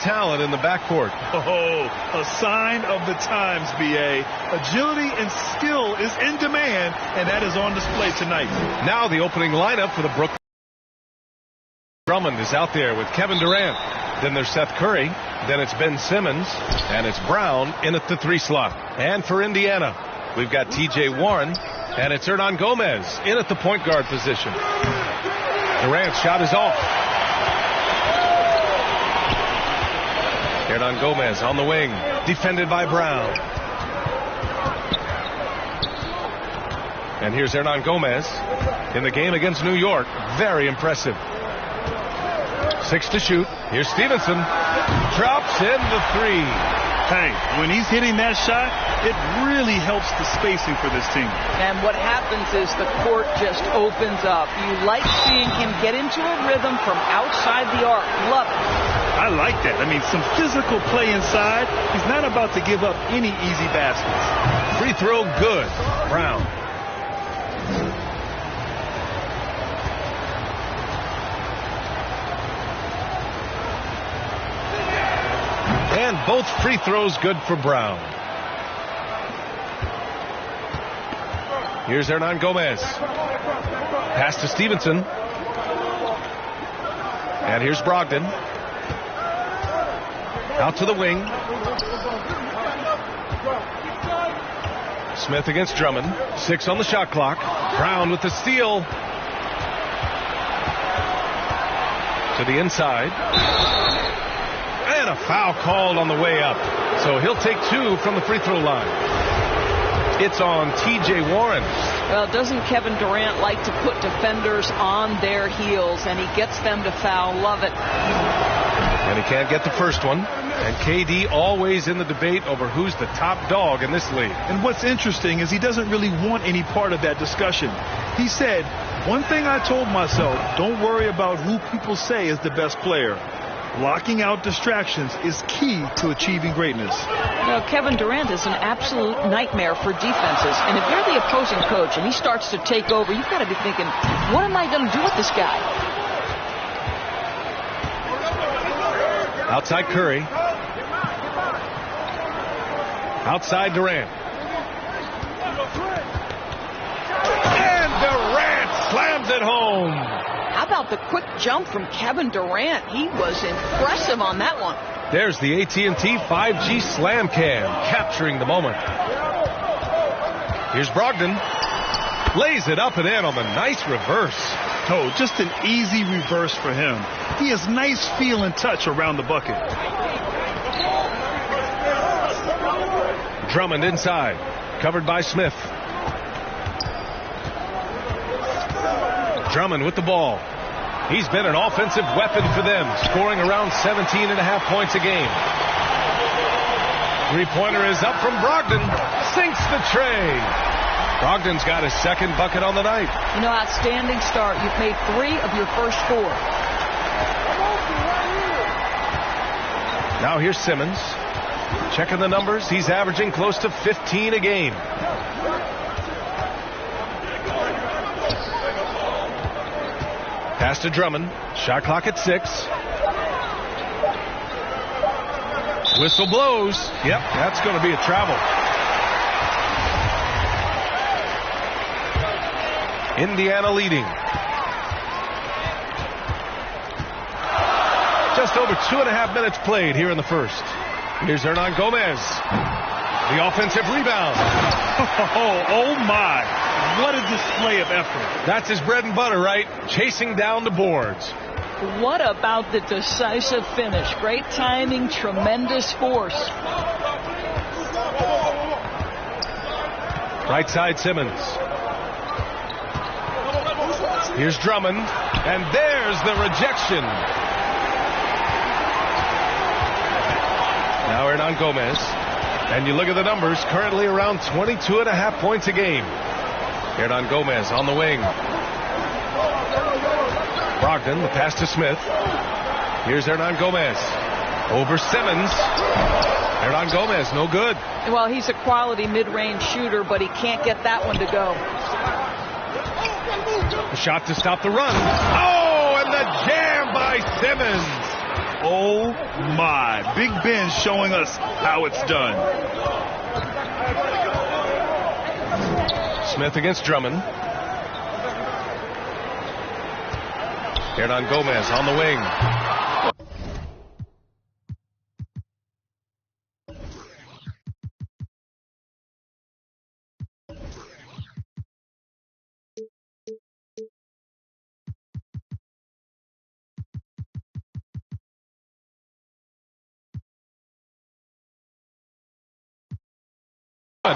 talent in the backcourt. Oh, a sign of the times, B.A. Agility and skill is in demand, and that is on display tonight. Now the opening lineup for the Brooklyn. Drummond is out there with Kevin Durant. Then there's Seth Curry. Then it's Ben Simmons. And it's Brown in at the 3 slot. And for Indiana, we've got T.J. Warren. And it's Hernan Gomez in at the point guard position. Durant's shot is off. Hernan Gomez on the wing, defended by Brown. And here's Hernan Gomez in the game against New York. Very impressive. 6 to shoot. Here's Stevenson. Drops in the 3. Hey, when he's hitting that shot, it really helps the spacing for this team. And what happens is the court just opens up. You like seeing him get into a rhythm from outside the arc. Love it. I like that. I mean, some physical play inside. He's not about to give up any easy baskets. Free throw good. Brown. And both free throws good for Brown. Here's Hernan Gomez. Pass to Stevenson. And here's Brogdon. Out to the wing. Smith against Drummond. 6 on the shot clock. Brown with the steal. To the inside. And a foul called on the way up. So he'll take 2 from the free throw line. It's on T.J. Warren. Well, doesn't Kevin Durant like to put defenders on their heels, and he gets them to foul? Love it. And he can't get the first one. And KD always in the debate over who's the top dog in this league. And what's interesting is he doesn't really want any part of that discussion. He said, one thing I told myself, don't worry about who people say is the best player. Blocking out distractions is key to achieving greatness. You know, Kevin Durant is an absolute nightmare for defenses. And if you're the opposing coach and he starts to take over, you've got to be thinking, what am I going to do with this guy? Outside Curry. Outside Durant. And Durant slams it home. How about the quick jump from Kevin Durant? He was impressive on that one. There's the AT&T 5G Slam Cam capturing the moment. Here's Brogdon. Lays it up and in on the nice reverse. Oh, just an easy reverse for him. He has nice feel and touch around the bucket. Drummond inside. Covered by Smith. Drummond with the ball. He's been an offensive weapon for them, scoring around 17.5 points a game. Three-pointer is up from Brogdon. Sinks the tray. Brogdon's got his second bucket on the night. You know, outstanding start. You've made 3 of your first 4. Now here's Simmons. Checking the numbers. He's averaging close to 15 a game. Pass to Drummond. Shot clock at 6. Whistle blows. Yep, that's going to be a travel. Indiana leading. Just over 2.5 minutes played here in the first. Here's Hernan Gomez. The offensive rebound. Oh my. What a display of effort. That's his bread and butter, right? Chasing down the boards. What about the decisive finish? Great timing, tremendous force. Right side Simmons. Here's Drummond. And there's the rejection. Now Hernan Gomez. And you look at the numbers, currently around 22.5 points a game. Hernan Gomez on the wing. Brogdon, the pass to Smith. Here's Hernan Gomez. Over Simmons. Hernan Gomez, no good. Well, he's a quality mid-range shooter, but he can't get that one to go. A shot to stop the run. Oh, and the jam by Simmons. Oh my, Big Ben showing us how it's done. Smith against Drummond. Hernan Gomez on the wing.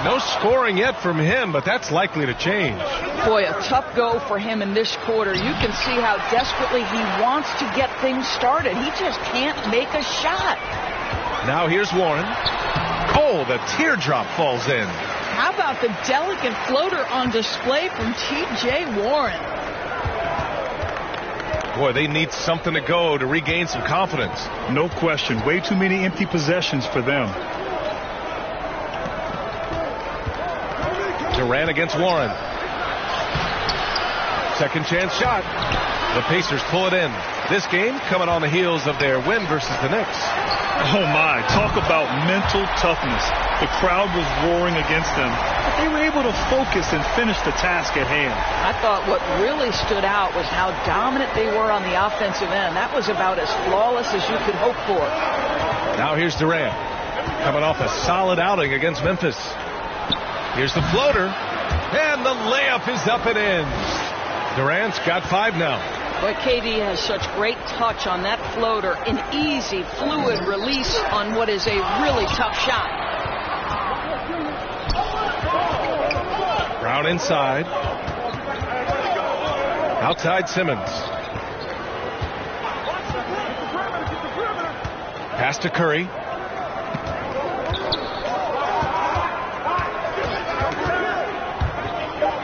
No scoring yet from him, but that's likely to change. Boy, a tough go for him in this quarter. You can see how desperately he wants to get things started. He just can't make a shot. Now here's Warren. Oh, the teardrop falls in. How about the delicate floater on display from T.J. Warren? Boy, they need something to go to regain some confidence. No question. Way too many empty possessions for them. Durant against Warren. Second chance shot. The Pacers pull it in. This game coming on the heels of their win versus the Knicks. Oh my, talk about mental toughness. The crowd was roaring against them, but they were able to focus and finish the task at hand. I thought what really stood out was how dominant they were on the offensive end. That was about as flawless as you could hope for. Now here's Durant, coming off a solid outing against Memphis. Here's the floater, and the layup is up and in. Durant's got 5 now. But KD has such great touch on that floater, an easy, fluid release on what is a really tough shot. Brown inside. Outside Simmons. Pass to Curry.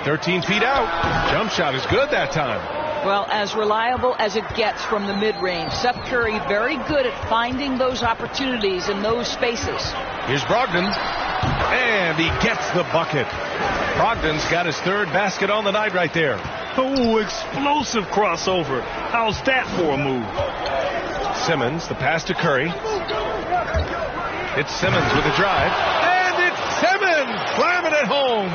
"13 feet out." Jump shot is good that time. Well, as reliable as it gets from the mid-range. Seth Curry very good at finding those opportunities in those spaces. Here's Brogdon. And he gets the bucket. Brogdon's got his 3rd basket on the night right there. Oh, explosive crossover. How's that for a move? Simmons, the pass to Curry. It's Simmons with a drive. And it's Simmons slamming it home.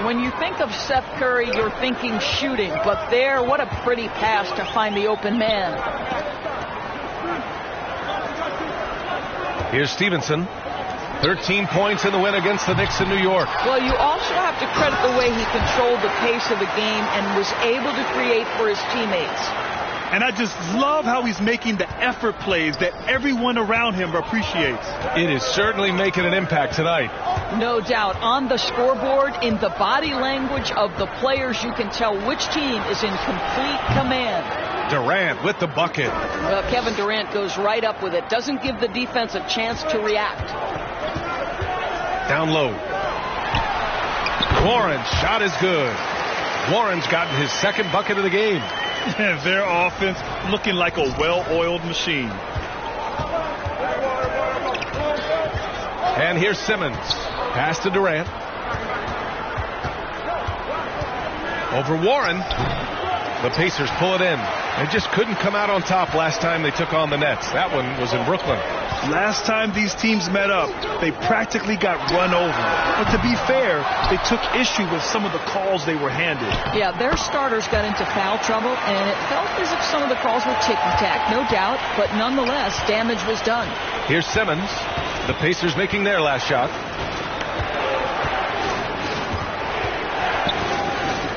When you think of Seth Curry, you're thinking shooting. But there, what a pretty pass to find the open man. Here's Stevenson. 13 points in the win against the Knicks in New York. Well, you also have to credit the way he controlled the pace of the game and was able to create for his teammates. And I just love how he's making the effort plays that everyone around him appreciates. It is certainly making an impact tonight. No doubt. On the scoreboard, in the body language of the players, you can tell which team is in complete command. Durant with the bucket. Well, Kevin Durant goes right up with it. Doesn't give the defense a chance to react. Down low. Warren's shot is good. Warren's gotten his 2nd bucket of the game. Their offense looking like a well-oiled machine. And here's Simmons. Pass to Durant. Over Warren. The Pacers pull it in. They just couldn't come out on top last time they took on the Nets. That one was in Brooklyn. Last time these teams met up, they practically got run over. But to be fair, they took issue with some of the calls they were handed. Yeah, their starters got into foul trouble, and it felt as if some of the calls were tick-tack, no doubt. But nonetheless, damage was done. Here's Simmons. The Pacers making their last shot.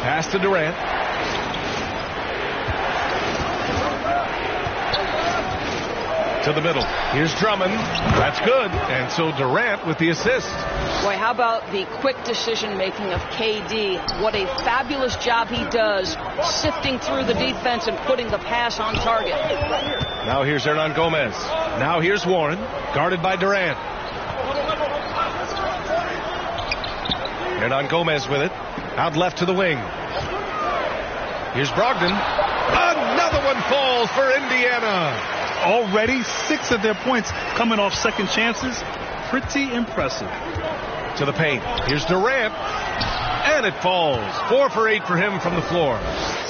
Pass to Durant. To the middle. Here's Drummond. That's good. And so Durant with the assist. Boy, how about the quick decision-making of KD? What a fabulous job he does sifting through the defense and putting the pass on target. Now here's Hernan Gomez. Now here's Warren, guarded by Durant. Hernan Gomez with it. Out left to the wing. Here's Brogdon. Another one falls for Indiana. Already 6 of their points coming off second chances. Pretty impressive. To the paint. Here's Durant. And it falls. 4 for 8 for him from the floor.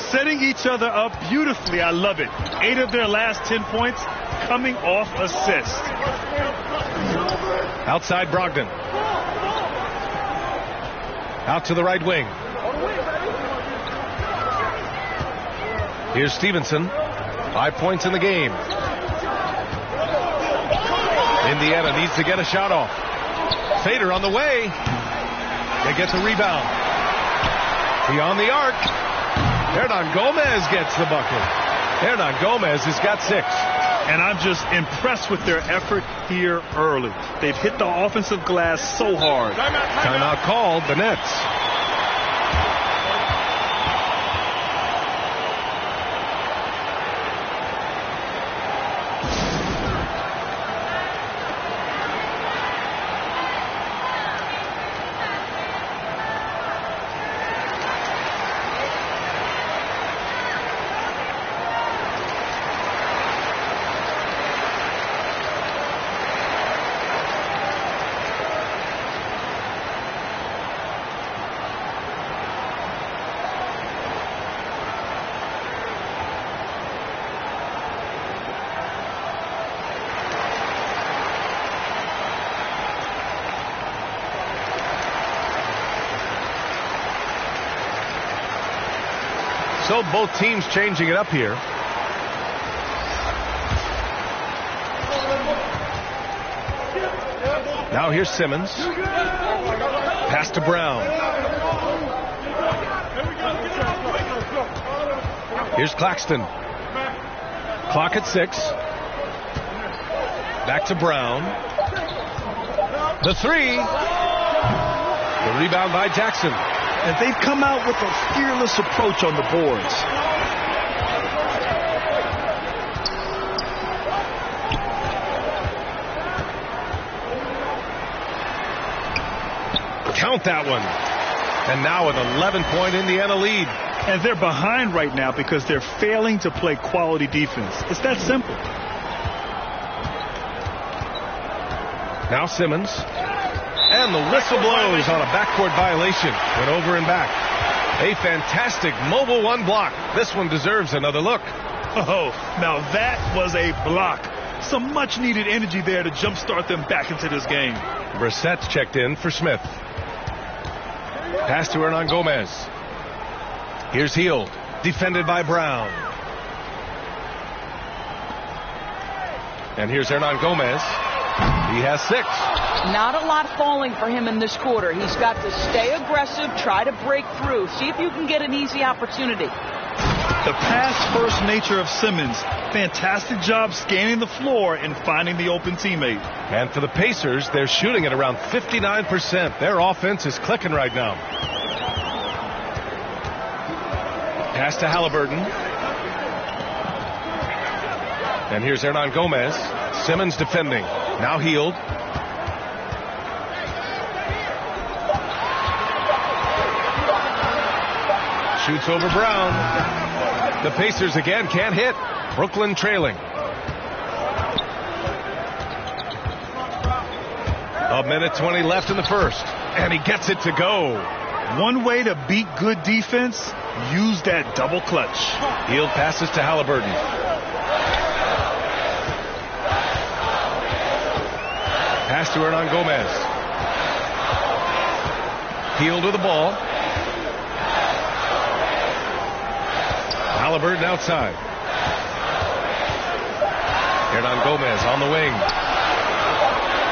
Setting each other up beautifully. I love it. 8 of their last 10 points coming off assist. Outside Brogdon. Out to the right wing. Here's Stevenson. 5 points in the game. Indiana needs to get a shot off. Fader on the way. They get the rebound. Beyond the arc. Hernan Gomez gets the bucket. Hernan Gomez has got 6. And I'm just impressed with their effort here early. They've hit the offensive glass so hard. Timeout called, the Nets. So both teams changing it up here. Now here's Simmons. Pass to Brown. Here's Claxton. Clock at 6. Back to Brown. The 3. The rebound by Jackson. And they've come out with a fearless approach on the boards. Count that one. And now an 11-point Indiana lead. And they're behind right now because they're failing to play quality defense. It's that simple. Now Simmons. And the whistle blows on a backcourt violation. Went over and back. A fantastic mobile 1 block. This one deserves another look. Oh, now that was a block. Some much needed energy there to jumpstart them back into this game. Brissett's checked in for Smith. Pass to Hernan Gomez. Here's Hield. Defended by Brown. And here's Hernan Gomez. He has 6. Not a lot falling for him in this quarter. He's got to stay aggressive, try to break through, see if you can get an easy opportunity. The pass-first nature of Simmons. Fantastic job scanning the floor and finding the open teammate. And for the Pacers, they're shooting at around 59%. Their offense is clicking right now. Pass to Halliburton. And here's Hernan Gomez. Simmons defending. Now Hield. Shoots over Brown. The Pacers again can't hit. Brooklyn trailing. A minute 20 left in the first. And he gets it to go. One way to beat good defense, use that double clutch. Hield passes to Halliburton. Pass to Hernan Gomez. Hield with the ball. Halliburton outside. Hernan Gomez on the wing.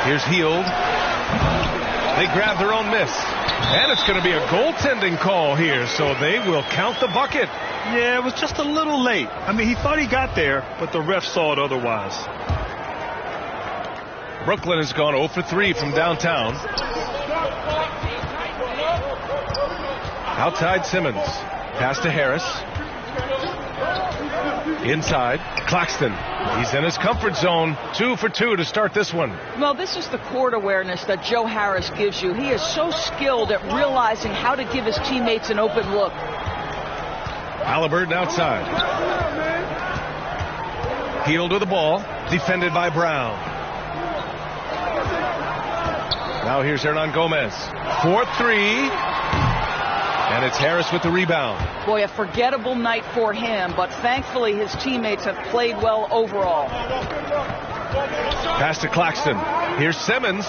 Here's Hield. They grab their own miss. And it's going to be a goaltending call here, so they will count the bucket. Yeah, it was just a little late. I mean, he thought he got there, but the ref saw it otherwise. Brooklyn has gone 0 for 3 from downtown. Outside Simmons. Pass to Harris. Inside, Claxton. He's in his comfort zone. 2 for 2 to start this one. Well, this is the court awareness that Joe Harris gives you. He is so skilled at realizing how to give his teammates an open look. Halliburton outside. Hield with the ball. Defended by Brown. Now here's Hernan Gomez. 4-3. And it's Harris with the rebound. Boy, a forgettable night for him, but thankfully his teammates have played well overall. Pass to Claxton. Here's Simmons.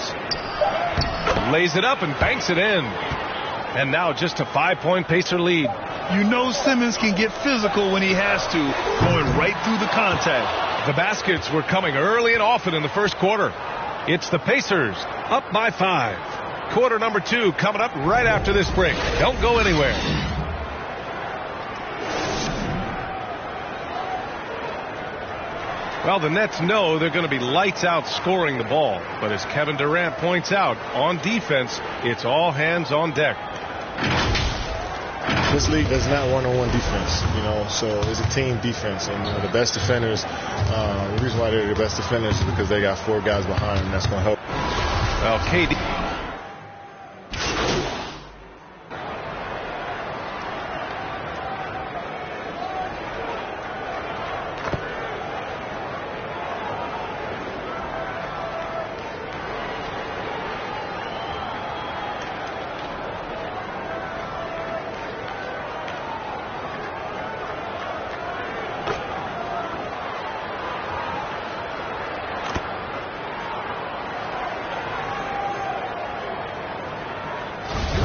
Lays it up and banks it in. And now just a 5-point Pacer lead. You know Simmons can get physical when he has to, going right through the contact. The baskets were coming early and often in the first quarter. It's the Pacers up by 5. Quarter number 2 coming up right after this break. Don't go anywhere. Well, the Nets know they're going to be lights out scoring the ball. But as Kevin Durant points out, on defense, it's all hands on deck. This league does not one-on-one defense, so it's a team defense. And the best defenders, the reason why they're the best defenders is because they got 4 guys behind them. That's going to help. Well, KD.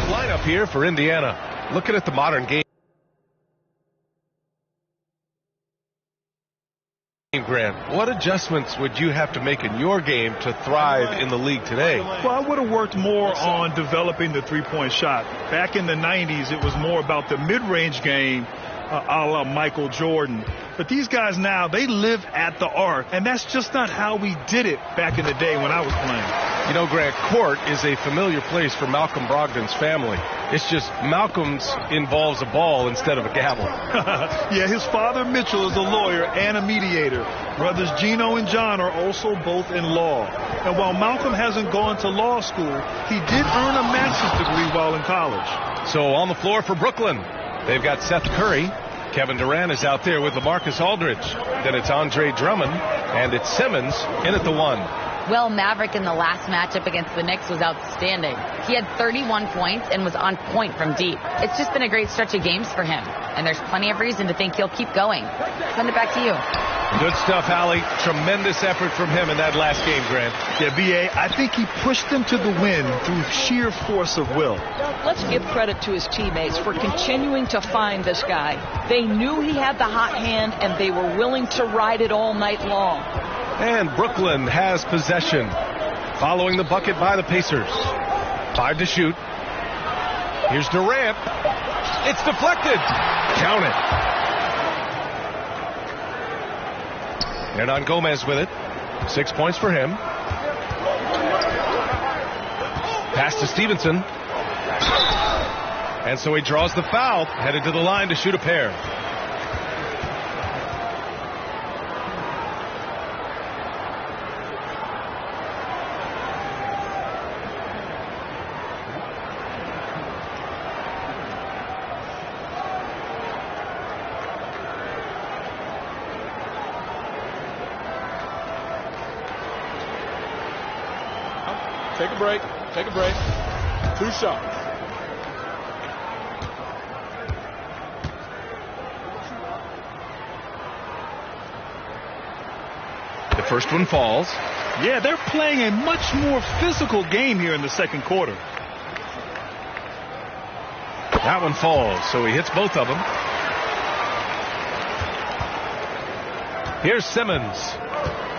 Lineup here for Indiana. Looking at the modern game, Grant, what adjustments would you have to make in your game to thrive in the league today? Well, I would have worked more on developing the three-point shot. Back in the 90s, it was more about the mid-range game, a la Michael Jordan. But these guys now, they live at the arc, and that's just not how we did it back in the day when I was playing. You know, Grant, court is a familiar place for Malcolm Brogdon's family. It's just Malcolm's involves a ball instead of a gavel. Yeah, his father Mitchell is a lawyer and a mediator. Brothers Gino and John are also both in law. And while Malcolm hasn't gone to law school, he did earn a master's degree while in college. So on the floor for Brooklyn, they've got Seth Curry. Kevin Durant is out there with LaMarcus Aldridge. Then it's Andre Drummond, and it's Simmons in at the 1. Well, Maverick in the last matchup against the Knicks was outstanding. He had 31 points and was on point from deep. It's just been a great stretch of games for him, and there's plenty of reason to think he'll keep going. Send it back to you. Good stuff, Hallie. Tremendous effort from him in that last game, Grant. Yeah, B.A., I think he pushed them to the win through sheer force of will. Let's give credit to his teammates for continuing to find this guy. They knew he had the hot hand, and they were willing to ride it all night long. And Brooklyn has possession, following the bucket by the Pacers. 5 to shoot. Here's Durant. It's deflected. Count it. Hernan Gomez with it. 6 points for him. Pass to Stevenson. And so he draws the foul, headed to the line to shoot a pair. Take a break. Take a break. 2 shots. The first one falls. Yeah, they're playing a much more physical game here in the second quarter. That one falls, so he hits both of them. Here's Simmons.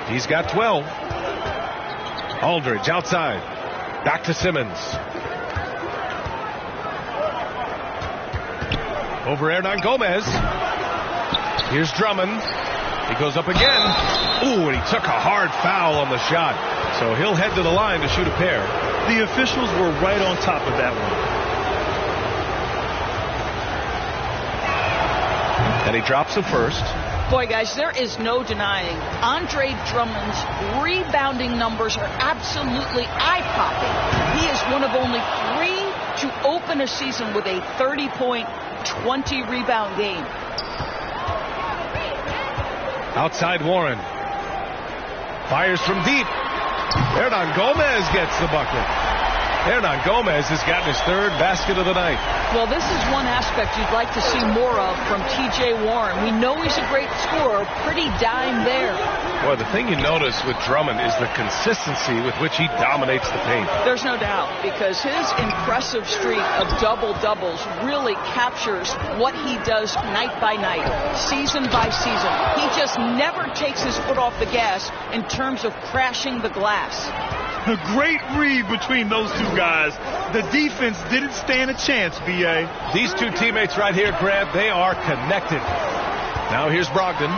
He's got 12. Aldridge outside. Back to Simmons. Over Hernan Gomez. Here's Drummond. He goes up again. Ooh, and he took a hard foul on the shot. So he'll head to the line to shoot a pair. The officials were right on top of that one. And he drops the first. Boy, guys, there is no denying Andre Drummond's rebounding numbers are absolutely eye-popping. He is one of only 3 to open a season with a 30-point, 20-rebound game. Outside Warren. Fires from deep. Hernan Gomez gets the bucket. Hernan Gomez has gotten his third basket of the night. Well, this is one aspect you'd like to see more of from T.J. Warren. We know he's a great scorer. Pretty dime there. Boy, the thing you notice with Drummond is the consistency with which he dominates the paint. There's no doubt, because his impressive streak of double-doubles really captures what he does night by night, season by season. He just never takes his foot off the gas in terms of crashing the glass. A great read between those two guys. The defense didn't stand a chance, B.A. These two teammates right here, Grant, they are connected. Now here's Brogdon.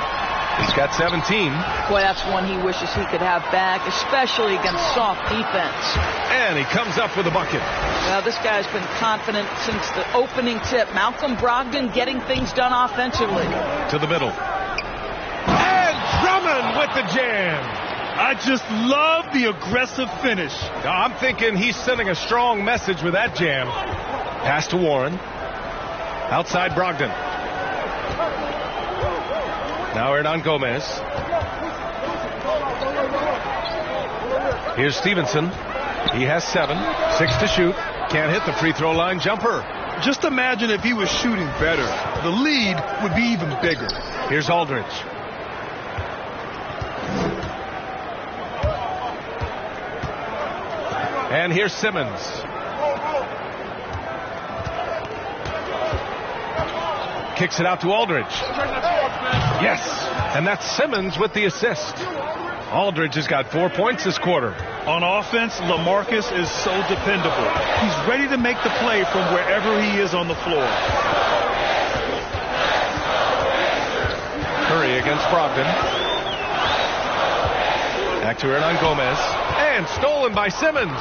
He's got 17. Boy, that's one he wishes he could have back, especially against soft defense. And he comes up with a bucket. Well, this guy's been confident since the opening tip. Malcolm Brogdon getting things done offensively. To the middle. And Drummond with the jam. I just love the aggressive finish. Now, I'm thinking he's sending a strong message with that jam. Pass to Warren. Outside Brogdon. Now Hernan Gomez. Here's Stevenson. He has 7. 6 to shoot. Can't hit the free throw line jumper. Just imagine if he was shooting better. The lead would be even bigger. Here's Aldridge. And here's Simmons. Kicks it out to Aldridge. Yes, and that's Simmons with the assist. Aldridge has got 4 points this quarter. On offense, LaMarcus is so dependable. He's ready to make the play from wherever he is on the floor. Curry against Brogdon. Back to Hernan Gomez. And stolen by Simmons.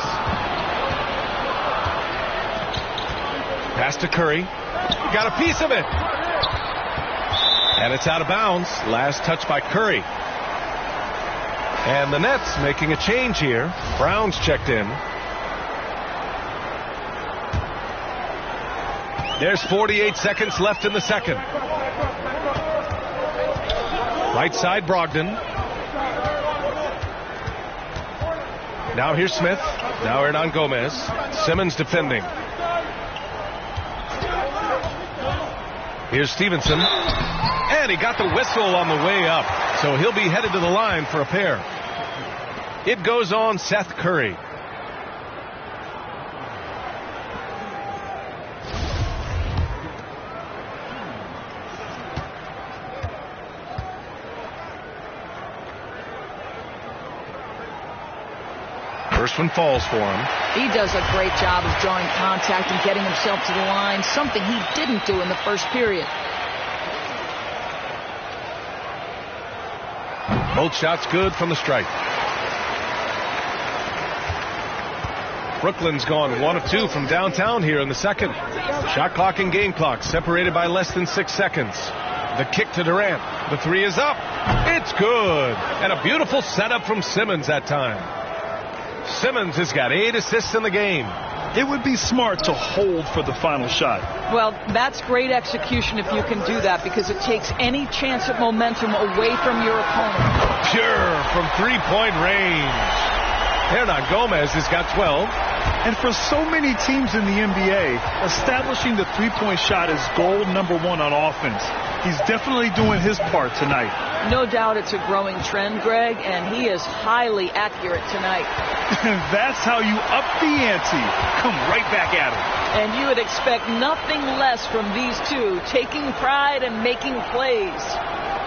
Pass to Curry. Got a piece of it. And it's out of bounds. Last touch by Curry. And the Nets making a change here. Brown's checked in. There's 48 seconds left in the second. Right side, Brogdon. Now here's Smith. Now Hernan Gomez. Simmons defending. Here's Stevenson. And he got the whistle on the way up. So he'll be headed to the line for a pair. It goes on Seth Curry. First one falls for him. He does a great job of drawing contact and getting himself to the line, something he didn't do in the first period. Both shots good from the stripe. Brooklyn's gone 1 of 2 from downtown here in the second. Shot clock and game clock separated by less than 6 seconds. The kick to Durant. The 3 is up. It's good. And a beautiful setup from Simmons that time. Simmons has got 8 assists in the game. It would be smart to hold for the final shot. Well, that's great execution if you can do that, because it takes any chance at momentum away from your opponent. Pure from three-point range. Hernan Gomez has got 12. And for so many teams in the NBA, establishing the three-point shot is goal number 1 on offense. He's definitely doing his part tonight. No doubt it's a growing trend, Greg, and he is highly accurate tonight. And that's how you up the ante. Come right back at him. And you would expect nothing less from these two, taking pride and making plays.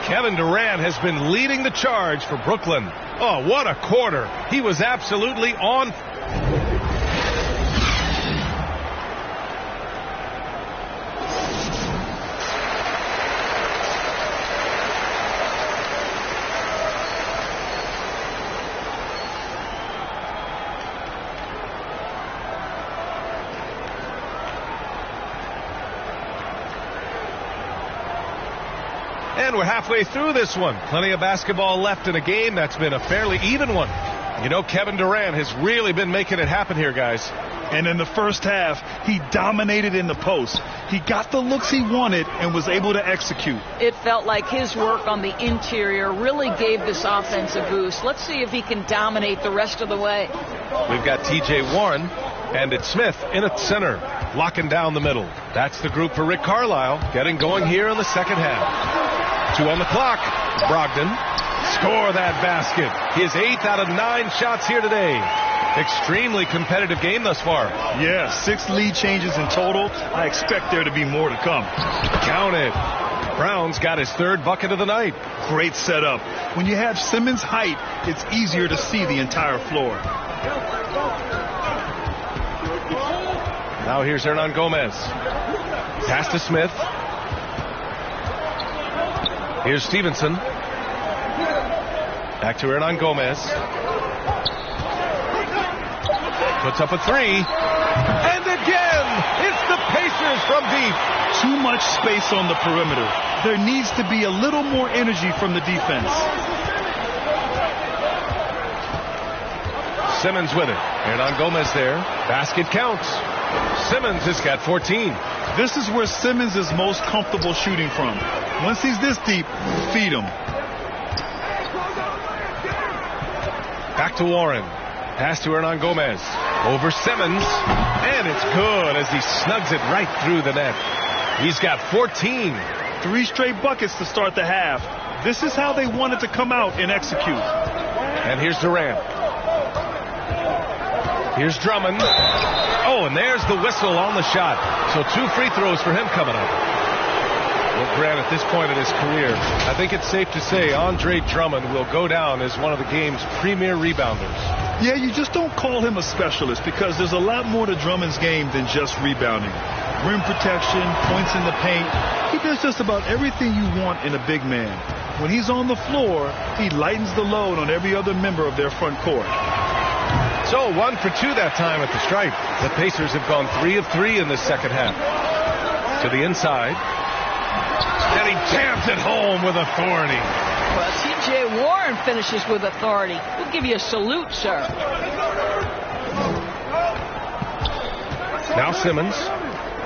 Kevin Durant has been leading the charge for Brooklyn. Oh, what a quarter. He was absolutely on. And we're halfway through this one. Plenty of basketball left in a game that's been a fairly even one. You know, Kevin Durant has really been making it happen here, guys. And in the first half, he dominated in the post. He got the looks he wanted and was able to execute. It felt like his work on the interior really gave this offense a boost. Let's see if he can dominate the rest of the way. We've got T.J. Warren. And it's Smith in at center, locking down the middle. That's the group for Rick Carlisle, getting going here in the second half. 2 on the clock. Brogdon, score that basket. His 8th out of 9 shots here today. Extremely competitive game thus far. Yeah, 6 lead changes in total. I expect there to be more to come. Count it. Brown's got his 3rd bucket of the night. Great setup. When you have Simmons' height, it's easier to see the entire floor. Now here's Hernan Gomez. Pass to Smith. Here's Stevenson. Back to Hernan Gomez. Puts up a 3. And again, it's the Pacers from deep. Too much space on the perimeter. There needs to be a little more energy from the defense. Simmons with it. Hernan Gomez there. Basket counts. Simmons has got 14. This is where Simmons is most comfortable shooting from. Once he's this deep, feed him. Back to Warren. Pass to Hernan Gomez. Over Simmons. And it's good as he snugs it right through the net. He's got 14. 3 straight buckets to start the half. This is how they wanted to come out and execute. And here's Durant. Here's Drummond. Oh, and there's the whistle on the shot. So 2 free throws for him coming up. Well, Grant, at this point in his career, I think it's safe to say Andre Drummond will go down as one of the game's premier rebounders. Yeah, you just don't call him a specialist because there's a lot more to Drummond's game than just rebounding. Rim protection, points in the paint. He does just about everything you want in a big man. When he's on the floor, he lightens the load on every other member of their front court. So 1 for 2 that time at the stripe. The Pacers have gone 3 of 3 in this second half. To the inside. And he jams it home with authority. Well, T.J. Warren finishes with authority. We'll give you a salute, sir. Now Simmons.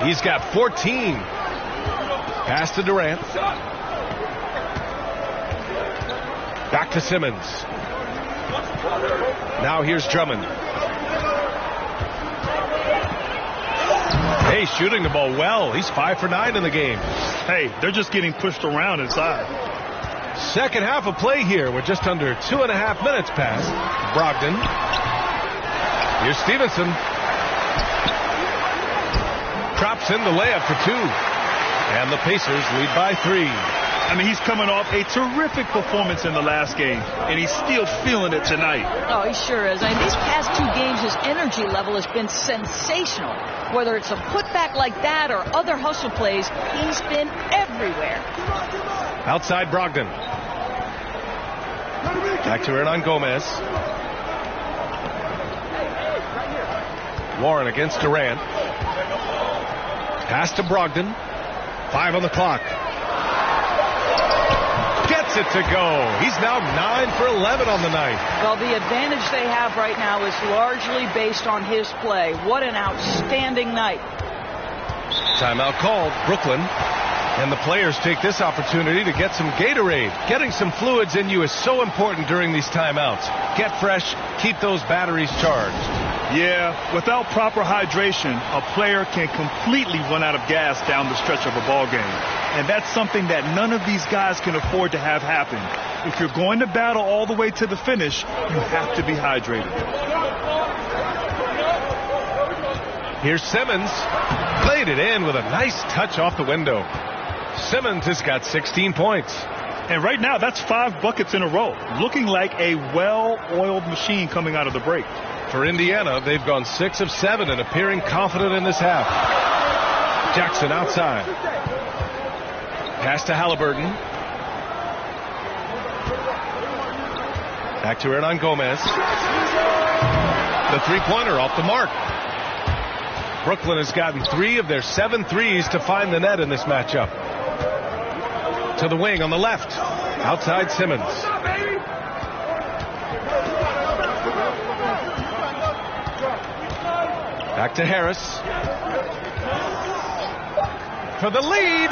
He's got 14. Pass to Durant. Back to Simmons. Now here's Drummond. Hey, shooting the ball well. He's 5 for 9 in the game. Hey, they're just getting pushed around inside. Second half of play here. We're just under 2.5 minutes past. Brogdon. Here's Stevenson. Drops in the layup for 2. And the Pacers lead by 3. I mean, he's coming off a terrific performance in the last game, and he's still feeling it tonight. Oh, he sure is. I mean, these past 2 games, his energy level has been sensational. Whether it's a putback like that or other hustle plays, he's been everywhere. Outside Brogdon. Back to Hernan Gomez. Warren against Durant. Pass to Brogdon. 5 on the clock. Gets it to go. He's now 9 for 11 on the night. Well, the advantage they have right now is largely based on his play. What an outstanding night. Timeout called. Brooklyn. And the players take this opportunity to get some Gatorade. Getting some fluids in you is so important during these timeouts. Get fresh. Keep those batteries charged. Yeah, without proper hydration, a player can completely run out of gas down the stretch of a ball game. And that's something that none of these guys can afford to have happen. If you're going to battle all the way to the finish, you have to be hydrated. Here's Simmons. Played it in with a nice touch off the window. Simmons has got 16 points. And right now, that's 5 buckets in a row. Looking like a well-oiled machine coming out of the break. For Indiana, they've gone 6 of 7 and appearing confident in this half. Jackson outside. Pass to Halliburton. Back to Hernan Gomez. The three-pointer off the mark. Brooklyn has gotten 3 of their 7 threes to find the net in this matchup. To the wing on the left. Outside Simmons. Back to Harris. For the lead.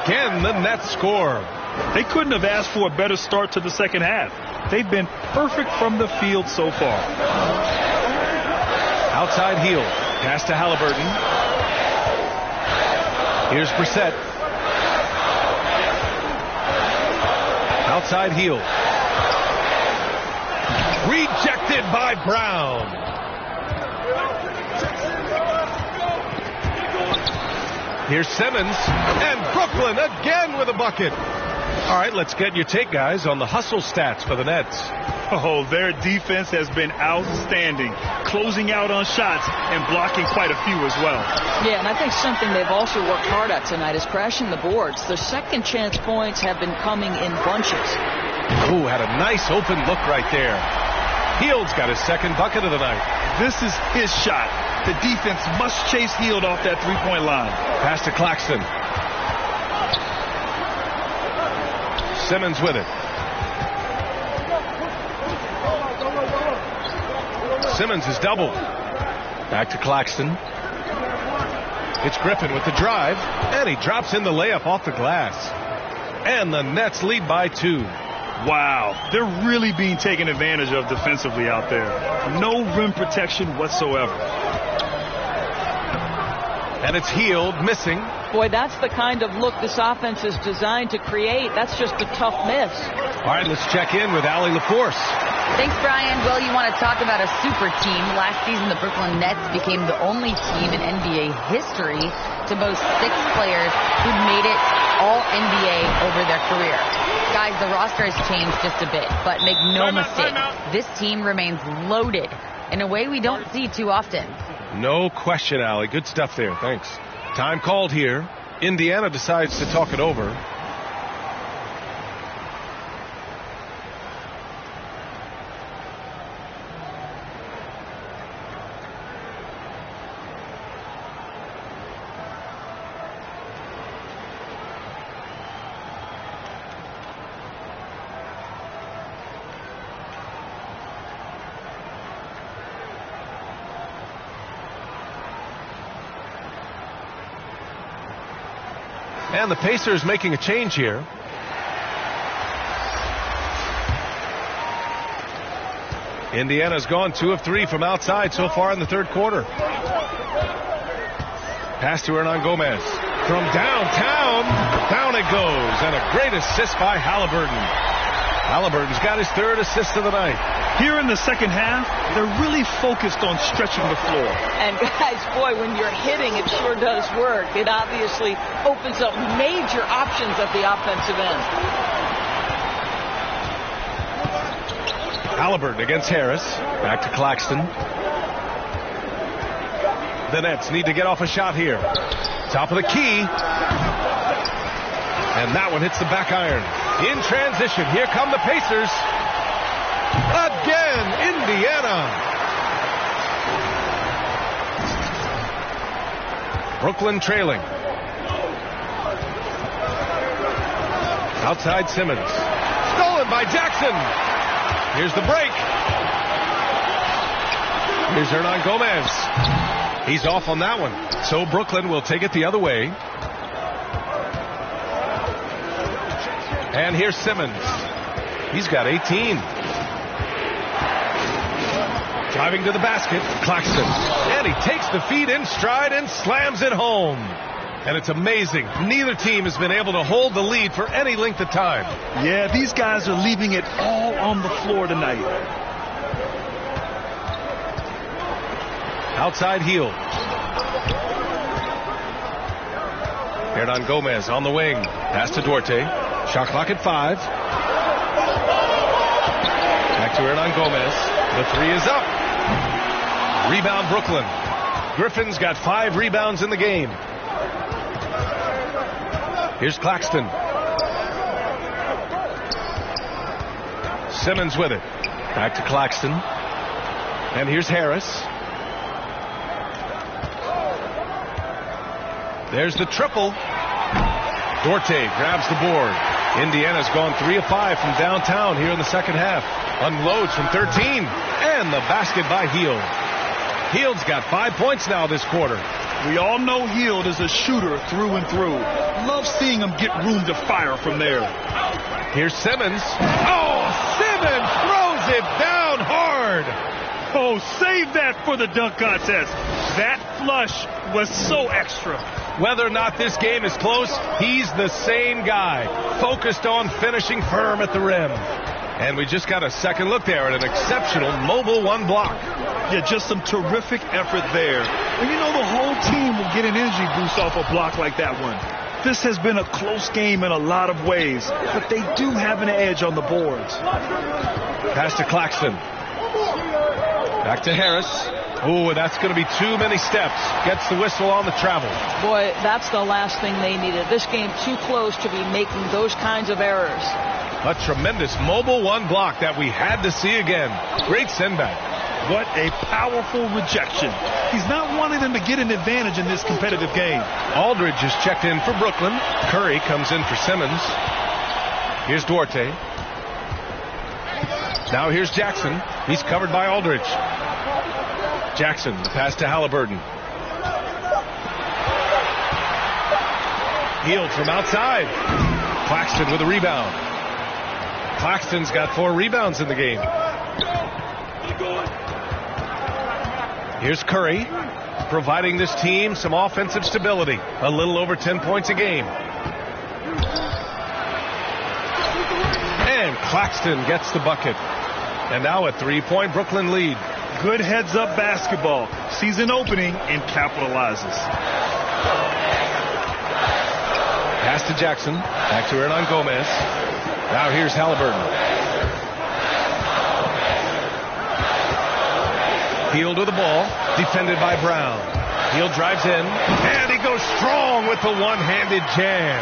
Again, the net score. They couldn't have asked for a better start to the second half. They've been perfect from the field so far. Outside heel. Pass to Halliburton. Here's Brissett. Outside heel. Rejected by Brown. Here's Simmons. And Brooklyn again with a bucket. All right, let's get your take, guys, on the hustle stats for the Nets. Oh, their defense has been outstanding, closing out on shots and blocking quite a few as well. Yeah, and I think something they've also worked hard at tonight is crashing the boards. Their second chance points have been coming in bunches. Ooh, had a nice open look right there. Hield's got his second bucket of the night. This is his shot. The defense must chase Hield off that three-point line. Pass to Claxton. Simmons with it. Simmons is doubled. Back to Claxton. It's Griffin with the drive, and he drops in the layup off the glass. And the Nets lead by 2. Wow, they're really being taken advantage of defensively out there. No rim protection whatsoever. And it's Hield missing. Boy, that's the kind of look this offense is designed to create. That's just a tough miss. All right, let's check in with Allie LaForce. Thanks, Brian. Well, you want to talk about a super team. Last season, the Brooklyn Nets became the only team in NBA history to boast 6 players who'd made it all NBA over their career. Guys, the roster has changed just a bit, but make no mistake, this team remains loaded in a way we don't see too often. No question, Allie. Good stuff there. Thanks. Time called here. Indiana decides to talk it over. And the Pacers making a change here. Indiana's gone 2 of 3 from outside so far in the third quarter. Pass to Hernan Gomez. From downtown, down it goes. And a great assist by Halliburton. Halliburton's got his 3rd assist of the night. Here in the second half, they're really focused on stretching the floor. And guys, boy, when you're hitting, it sure does work. It obviously opens up major options at the offensive end. Halliburton against Harris. Back to Claxton. The Nets need to get off a shot here. Top of the key. And that one hits the back iron. In transition, here come the Pacers. Again, Indiana. Brooklyn trailing. Outside Simmons. Stolen by Jackson. Here's the break. Here's Hernan Gomez. He's off on that one. So Brooklyn will take it the other way. And here's Simmons. He's got 18. Driving to the basket, Claxton. And he takes the feed in stride and slams it home. And it's amazing. Neither team has been able to hold the lead for any length of time. Yeah, these guys are leaving it all on the floor tonight. Outside heel. Hernan Gomez on the wing. Pass to Duarte. Shot clock at 5. Back to Hernan Gomez. The 3 is up. Rebound Brooklyn. Griffin's got 5 rebounds in the game. Here's Claxton. Simmons with it. Back to Claxton. And here's Harris. There's the triple. Duarte grabs the board. Indiana's gone 3 of 5 from downtown here in the second half. Unloads from 13. And the basket by Hield. Hield's got 5 points now this quarter. We all know Hield is a shooter through and through. Love seeing him get room to fire from there. Here's Simmons. Oh, Simmons throws it down hard. Oh, save that for the dunk contest. That flush was so extra. Whether or not this game is close, he's the same guy, focused on finishing firm at the rim. And we just got a second look there at an exceptional mobile one block. Yeah, just some terrific effort there. And you know, the whole team will get an energy boost off a block like that one. This has been a close game in a lot of ways, but they do have an edge on the boards. Pass to Claxton. Back to Harris. Ooh, that's going to be too many steps. Gets the whistle on the travel. Boy, that's the last thing they needed. This game too close to be making those kinds of errors. A tremendous mobile one block that we had to see again. Great send back. What a powerful rejection. He's not wanting them to get an advantage in this competitive game. Aldridge is checked in for Brooklyn. Curry comes in for Simmons. Here's Duarte. Now here's Jackson. He's covered by Aldridge. Jackson, the pass to Halliburton. Hield from outside. Claxton with a rebound. Claxton's got 4 rebounds in the game. Here's Curry, providing this team some offensive stability. A little over 10 points a game. And Claxton gets the bucket. And now a 3-point Brooklyn lead. Good heads-up basketball. Sees an opening and capitalizes. Pass to Jackson. Back to Hernan Gomez. Now here's Halliburton. Hield with the ball. Defended by Brown. Hield drives in. And he goes strong with the one-handed jam.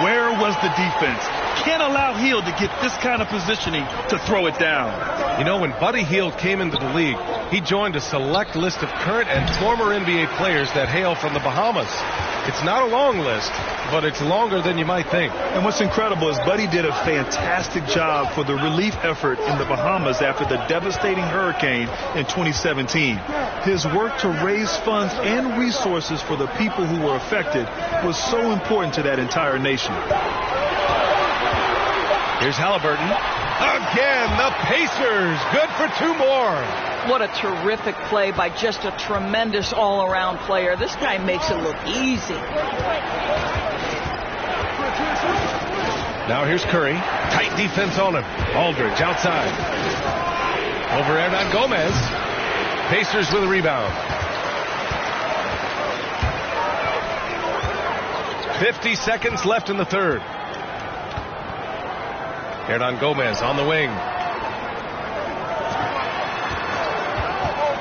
Where was the defense? Can't allow Hield to get this kind of positioning to throw it down. You know, when Buddy Hield came into the league, he joined a select list of current and former NBA players that hail from the Bahamas. It's not a long list, but it's longer than you might think. And what's incredible is Buddy did a fantastic job for the relief effort in the Bahamas after the devastating hurricane in 2017. His work to raise funds and resources for the people who were affected was so important to that entire nation. Here's Halliburton. Again, the Pacers. Good for 2 more. What a terrific play by just a tremendous all-around player. This guy makes it look easy. Now here's Curry. Tight defense on him. Aldridge outside. Over Hernan Gomez. Pacers with a rebound. 50 seconds left in the third. Hernan Gomez on the wing.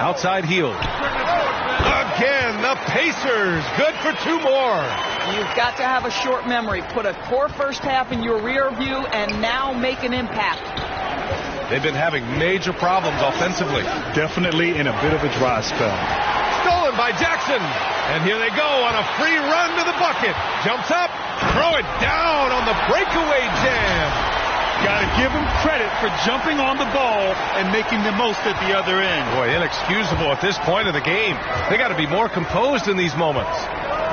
Outside Hield. Again, the Pacers. Good for 2 more. You've got to have a short memory. Put a core first half in your rear view and now make an impact. They've been having major problems offensively. Definitely in a bit of a dry spell. Stolen by Jackson. And here they go on a free run to the bucket. Jumps up. Throw it down on the breakaway jam. Got to give him credit for jumping on the ball and making the most at the other end. Boy, inexcusable at this point of the game. They got to be more composed in these moments.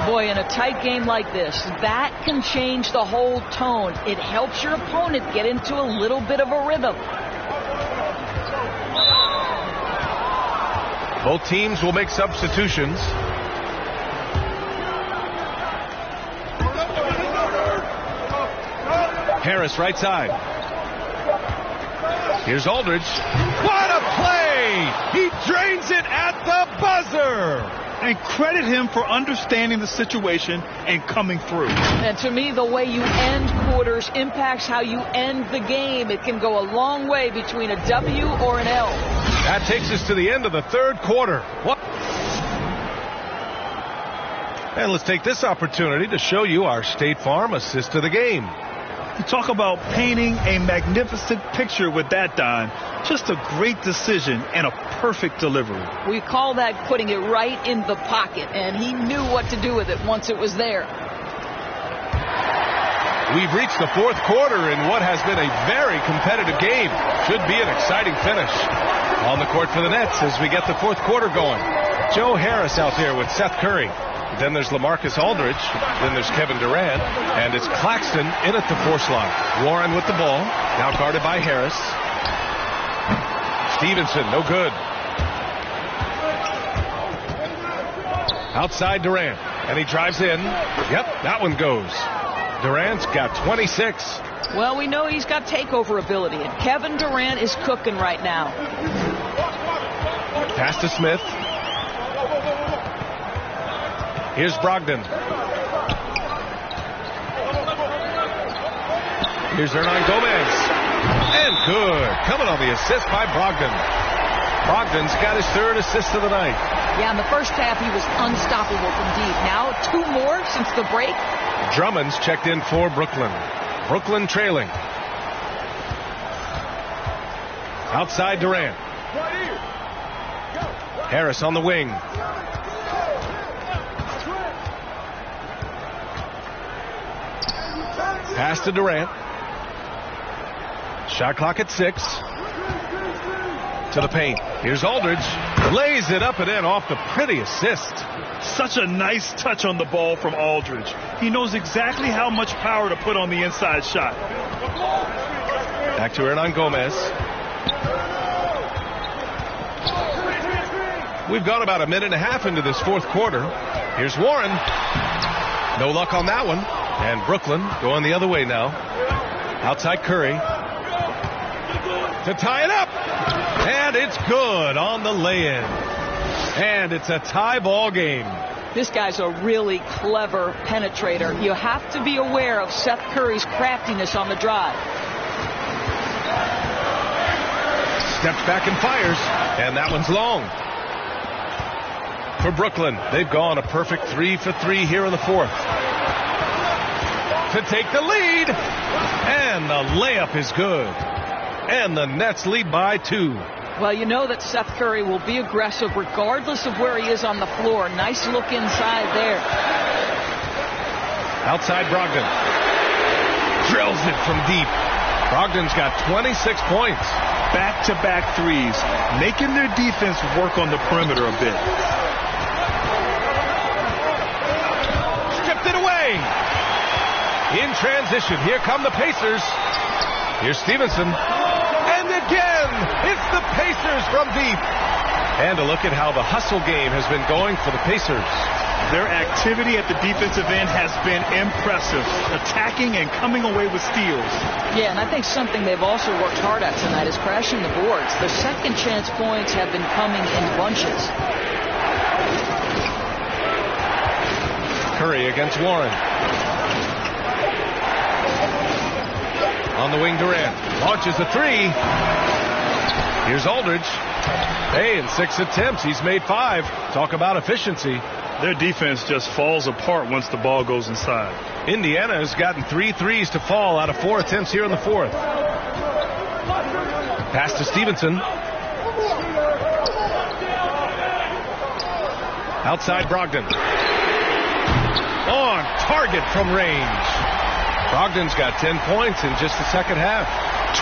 Boy, in a tight game like this, that can change the whole tone. It helps your opponent get into a little bit of a rhythm. Both teams will make substitutions. Harris right side. Here's Aldridge. What a play! He drains it at the buzzer! And credit him for understanding the situation and coming through. And to me, the way you end quarters impacts how you end the game. It can go a long way between a W or an L. That takes us to the end of the third quarter. What? And let's take this opportunity to show you our State Farm assist of the game. You talk about painting a magnificent picture with that, Don. Just a great decision and a perfect delivery. We call that putting it right in the pocket, and he knew what to do with it once it was there. We've reached the fourth quarter in what has been a very competitive game. Should be an exciting finish. On the court for the Nets as we get the fourth quarter going. Joe Harris out there with Seth Curry. Then there's LaMarcus Aldridge. Then there's Kevin Durant. And it's Claxton in at the 4 slot. Warren with the ball. Now guarded by Harris. Stevenson, no good. Outside Durant, and he drives in. Yep, that one goes. Durant's got 26. Well, we know he's got takeover ability, and Kevin Durant is cooking right now. Pass to Smith. Here's Brogdon. Here's Hernan Gomez. And good. Coming on the assist by Brogdon. Brogdon's got his third assist of the night. Yeah, in the first half, he was unstoppable from deep. Now, 2 more since the break. Drummond's checked in for Brooklyn. Brooklyn trailing. Outside Durant. Harris on the wing. Pass to Durant. Shot clock at 6. To the paint. Here's Aldridge. Lays it up and in off the pretty assist. Such a nice touch on the ball from Aldridge. He knows exactly how much power to put on the inside shot. Back to Hernan Gomez. We've gone about a minute and a half into this fourth quarter. Here's Warren. No luck on that one. And Brooklyn going the other way now. Outside Curry. To tie it up. And it's good on the lay-in. And it's a tie ball game. This guy's a really clever penetrator. You have to be aware of Seth Curry's craftiness on the drive. Steps back and fires. And that one's long. For Brooklyn, they've gone a perfect 3 for 3 here in the fourth. To take the lead. And the layup is good. And the Nets lead by 2. Well, you know that Seth Curry will be aggressive regardless of where he is on the floor. Nice look inside there. Outside Brogdon. Drills it from deep. Brogdon's got 26 points. Back-to-back threes, making their defense work on the perimeter a bit. Stripped it away. In transition, here come the Pacers. Here's Stevenson. And again, it's the Pacers from deep. And a look at how the hustle game has been going for the Pacers. Their activity at the defensive end has been impressive, attacking and coming away with steals. Yeah, and I think something they've also worked hard at tonight is crashing the boards. Their second chance points have been coming in bunches. Curry against Warren. On the wing, Durant launches a 3. Here's Aldridge. Hey, in 6 attempts, he's made 5. Talk about efficiency. Their defense just falls apart once the ball goes inside. Indiana has gotten 3 threes to fall out of 4 attempts here in the fourth. Pass to Stevenson. Outside Brogdon. On target from range. Brogdon's got 10 points in just the second half.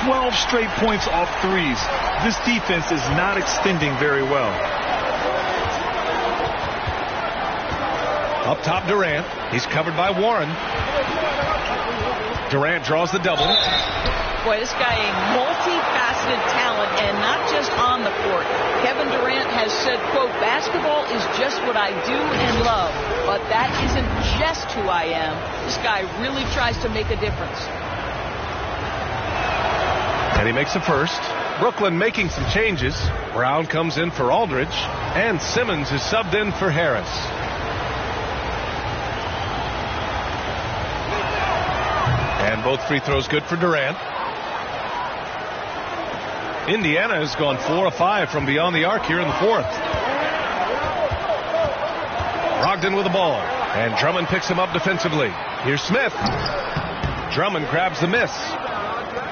12 straight points off threes. This defense is not extending very well. Up top, Durant. He's covered by Warren. Durant draws the double. Boy, this guy a multifaceted talent, and not just on the court. Kevin Durant has said, quote, basketball is just what I do and love, but that isn't just who I am. This guy really tries to make a difference. And he makes a first. Brooklyn making some changes. Brown comes in for Aldridge, and Simmons is subbed in for Harris. And both free throws good for Durant. Indiana has gone 4 of 5 from beyond the arc here in the fourth. Brogdon with the ball. And Drummond picks him up defensively. Here's Smith. Drummond grabs the miss.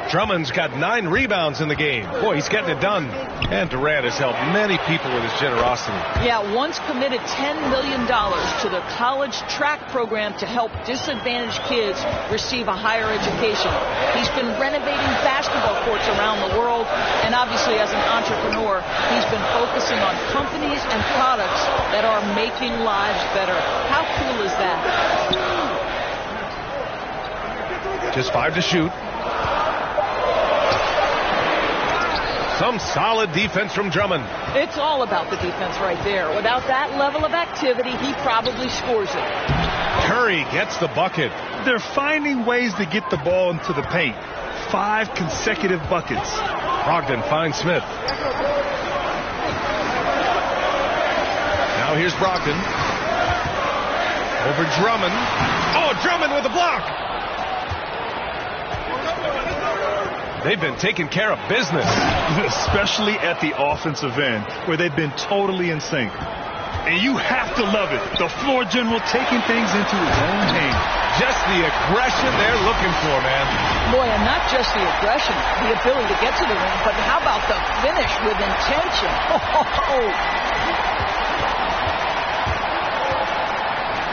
Drummond's got 9 rebounds in the game. Boy, he's getting it done. And Durant has helped many people with his generosity. Yeah, once committed $10 million to the college track program to help disadvantaged kids receive a higher education. He's been renovating basketball courts around the world. And obviously, as an entrepreneur, he's been focusing on companies and products that are making lives better. How cool is that? Just 5 to shoot. Some solid defense from Drummond. It's all about the defense right there. Without that level of activity, he probably scores it. Curry gets the bucket. They're finding ways to get the ball into the paint. 5 consecutive buckets. Brogdon finds Smith. Now here's Brogdon. Over Drummond. Oh, Drummond with a block. They've been taking care of business. Especially at the offensive end, where they've been totally in sync. And you have to love it. The floor general taking things into his own hands. Just the aggression they're looking for, man. Boy, and not just the aggression, the ability to get to the rim, but how about the finish with intention?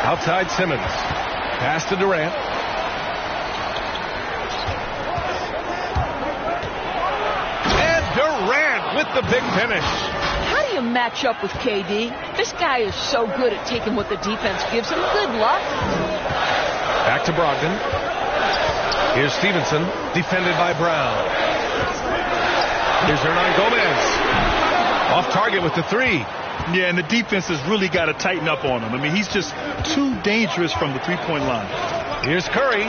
Outside Simmons. Pass to Durant. And Durant with the big finish. How do you match up with KD? This guy is so good at taking what the defense gives him. Good luck. Back to Brogdon. Here's Stevenson, defended by Brown. Here's Hernan Gomez. Off target with the 3. Yeah, and the defense has really got to tighten up on him. I mean, he's just too dangerous from the three-point line. Here's Curry.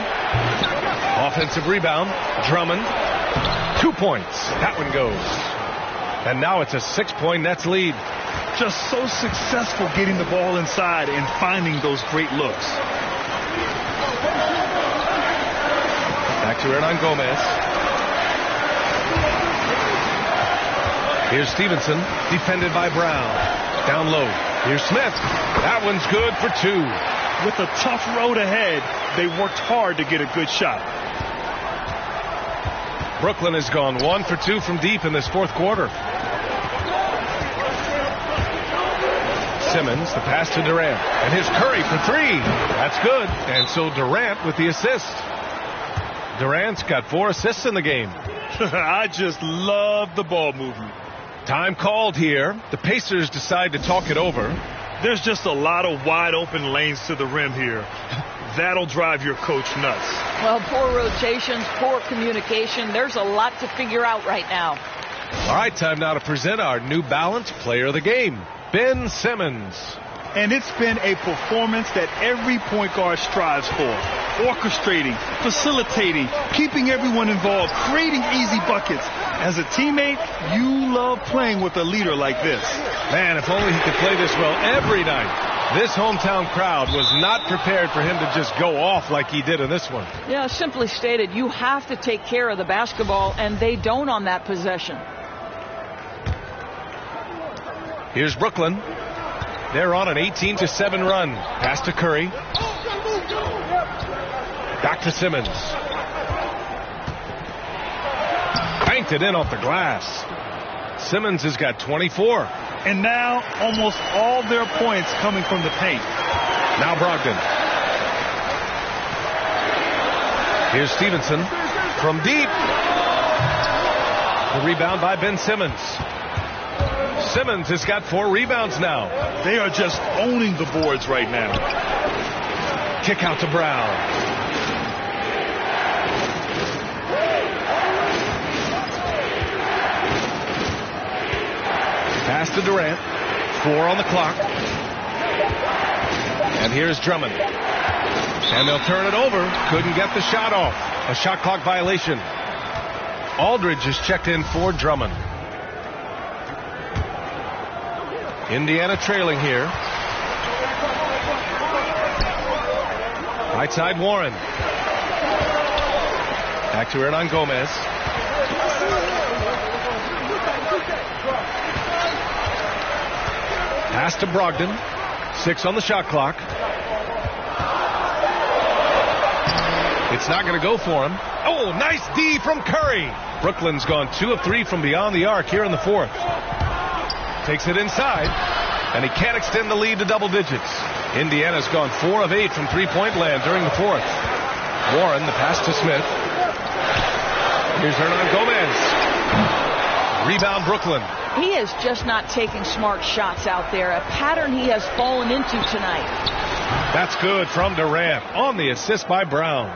Offensive rebound. Drummond. 2 points. That one goes. And now it's a 6-point Nets lead. Just so successful getting the ball inside and finding those great looks. Back to Hernan Gomez. Here's Stevenson, defended by Brown. Down low. Here's Smith. That one's good for 2. With a tough road ahead, they worked hard to get a good shot. Brooklyn has gone 1 for 2 from deep in this fourth quarter. Simmons, the pass to Durant. And here's Curry for 3. That's good. And so Durant with the assist. Durant's got 4 assists in the game. I just love the ball movement. Time called here. The Pacers decide to talk it over. There's just a lot of wide open lanes to the rim here. That'll drive your coach nuts. Well, poor rotations, poor communication. There's a lot to figure out right now. All right, time now to present our New Balance Player of the Game, Ben Simmons. And it's been a performance that every point guard strives for. Orchestrating, facilitating, keeping everyone involved, creating easy buckets. As a teammate, you love playing with a leader like this. Man, if only he could play this well every night. This hometown crowd was not prepared for him to just go off like he did in this one. Yeah, simply stated, you have to take care of the basketball, and they don't on that possession. Here's Brooklyn. They're on an 18-7 run. Pass to Curry. Back to Simmons. Banked it in off the glass. Simmons has got 24. And now almost all their points coming from the paint. Now Brogdon. Here's Stevenson from deep. The rebound by Ben Simmons. Simmons has got 4 rebounds now. They are just owning the boards right now. Kick out to Brown. Pass to Durant. 4 on the clock. And here's Drummond. And they'll turn it over. Couldn't get the shot off. A shot clock violation. Aldridge is checked in for Drummond. Indiana trailing here. Right side Warren. Back to Hernan Gomez. Pass to Brogdon. 6 on the shot clock. It's not going to go for him. Oh, nice D from Curry. Brooklyn's gone 2 of 3 from beyond the arc here in the fourth. Takes it inside, and he can't extend the lead to double digits. Indiana's gone 4 of 8 from three-point land during the fourth. Warren, the pass to Smith. Here's Hernan Gomez. Rebound Brooklyn. He is just not taking smart shots out there, a pattern he has fallen into tonight. That's good from Durant on the assist by Brown.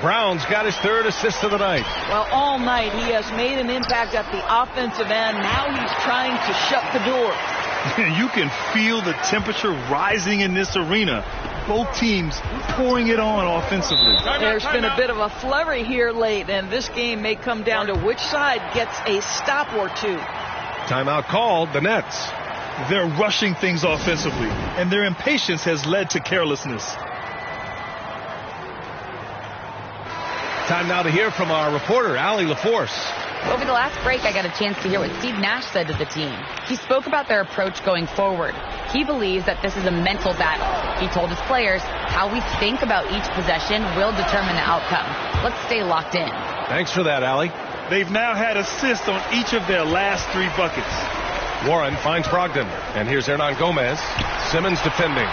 Brown's got his third assist of the night. Well, all night he has made an impact at the offensive end. Now he's trying to shut the door. You can feel the temperature rising in this arena. Both teams pouring it on offensively. There's been a bit of a flurry here late, and this game may come down to which side gets a stop or two. Timeout called, the Nets. They're rushing things offensively, and their impatience has led to carelessness. Time now to hear from our reporter, Allie LaForce. Over the last break, I got a chance to hear what Steve Nash said to the team. He spoke about their approach going forward. He believes that this is a mental battle. He told his players how we think about each possession will determine the outcome. Let's stay locked in. Thanks for that, Allie. They've now had assists on each of their last 3 buckets. Warren finds Brogdon. And here's Hernan Gomez. Simmons defending.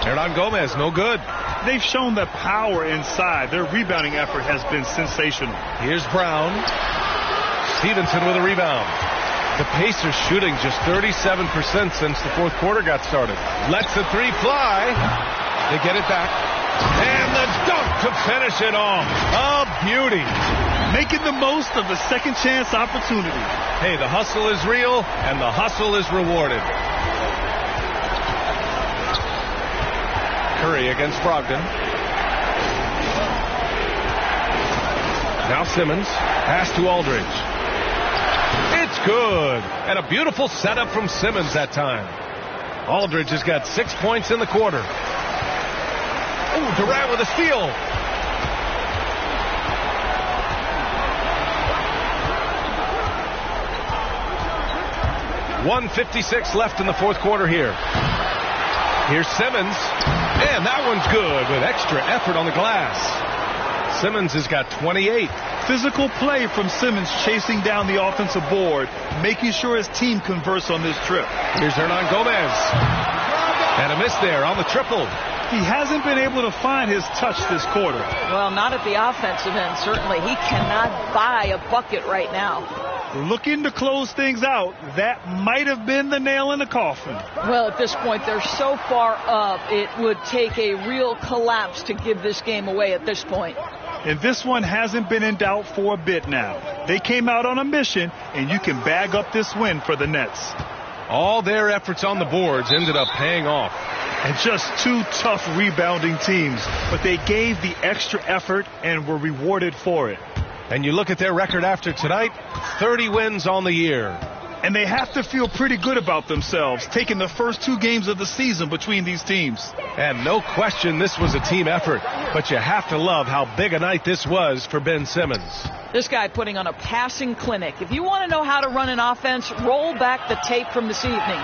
Hernan Gomez, no good. They've shown the power inside. Their rebounding effort has been sensational. Here's Brown. Stevenson with a rebound. The Pacers shooting just 37% since the fourth quarter got started. Lets the three fly. They get it back. And the dunk to finish it off. A beauty. Making the most of the second chance opportunity. Hey, the hustle is real, and the hustle is rewarded. Curry against Brogdon. Now Simmons. Pass to Aldridge. It's good. And a beautiful setup from Simmons that time. Aldridge has got 6 points in the quarter. Ooh, Durant with a steal. .156 left in the fourth quarter here. Here's Simmons. And that one's good with extra effort on the glass. Simmons has got 28. Physical play from Simmons chasing down the offensive board, making sure his team converts on this trip. Here's Hernan Gomez. And a miss there on the triple. He hasn't been able to find his touch this quarter. Well, not at the offensive end, certainly. He cannot buy a bucket right now. Looking to close things out, that might have been the nail in the coffin. Well, at this point, they're so far up, it would take a real collapse to give this game away at this point. And this one hasn't been in doubt for a bit now. They came out on a mission, and you can bag up this win for the Nets. All their efforts on the boards ended up paying off. And just 2 tough rebounding teams, but they gave the extra effort and were rewarded for it. And you look at their record after tonight, 30 wins on the year. And they have to feel pretty good about themselves, taking the first 2 games of the season between these teams. And no question this was a team effort, but you have to love how big a night this was for Ben Simmons. This guy putting on a passing clinic. If you want to know how to run an offense, roll back the tape from this evening.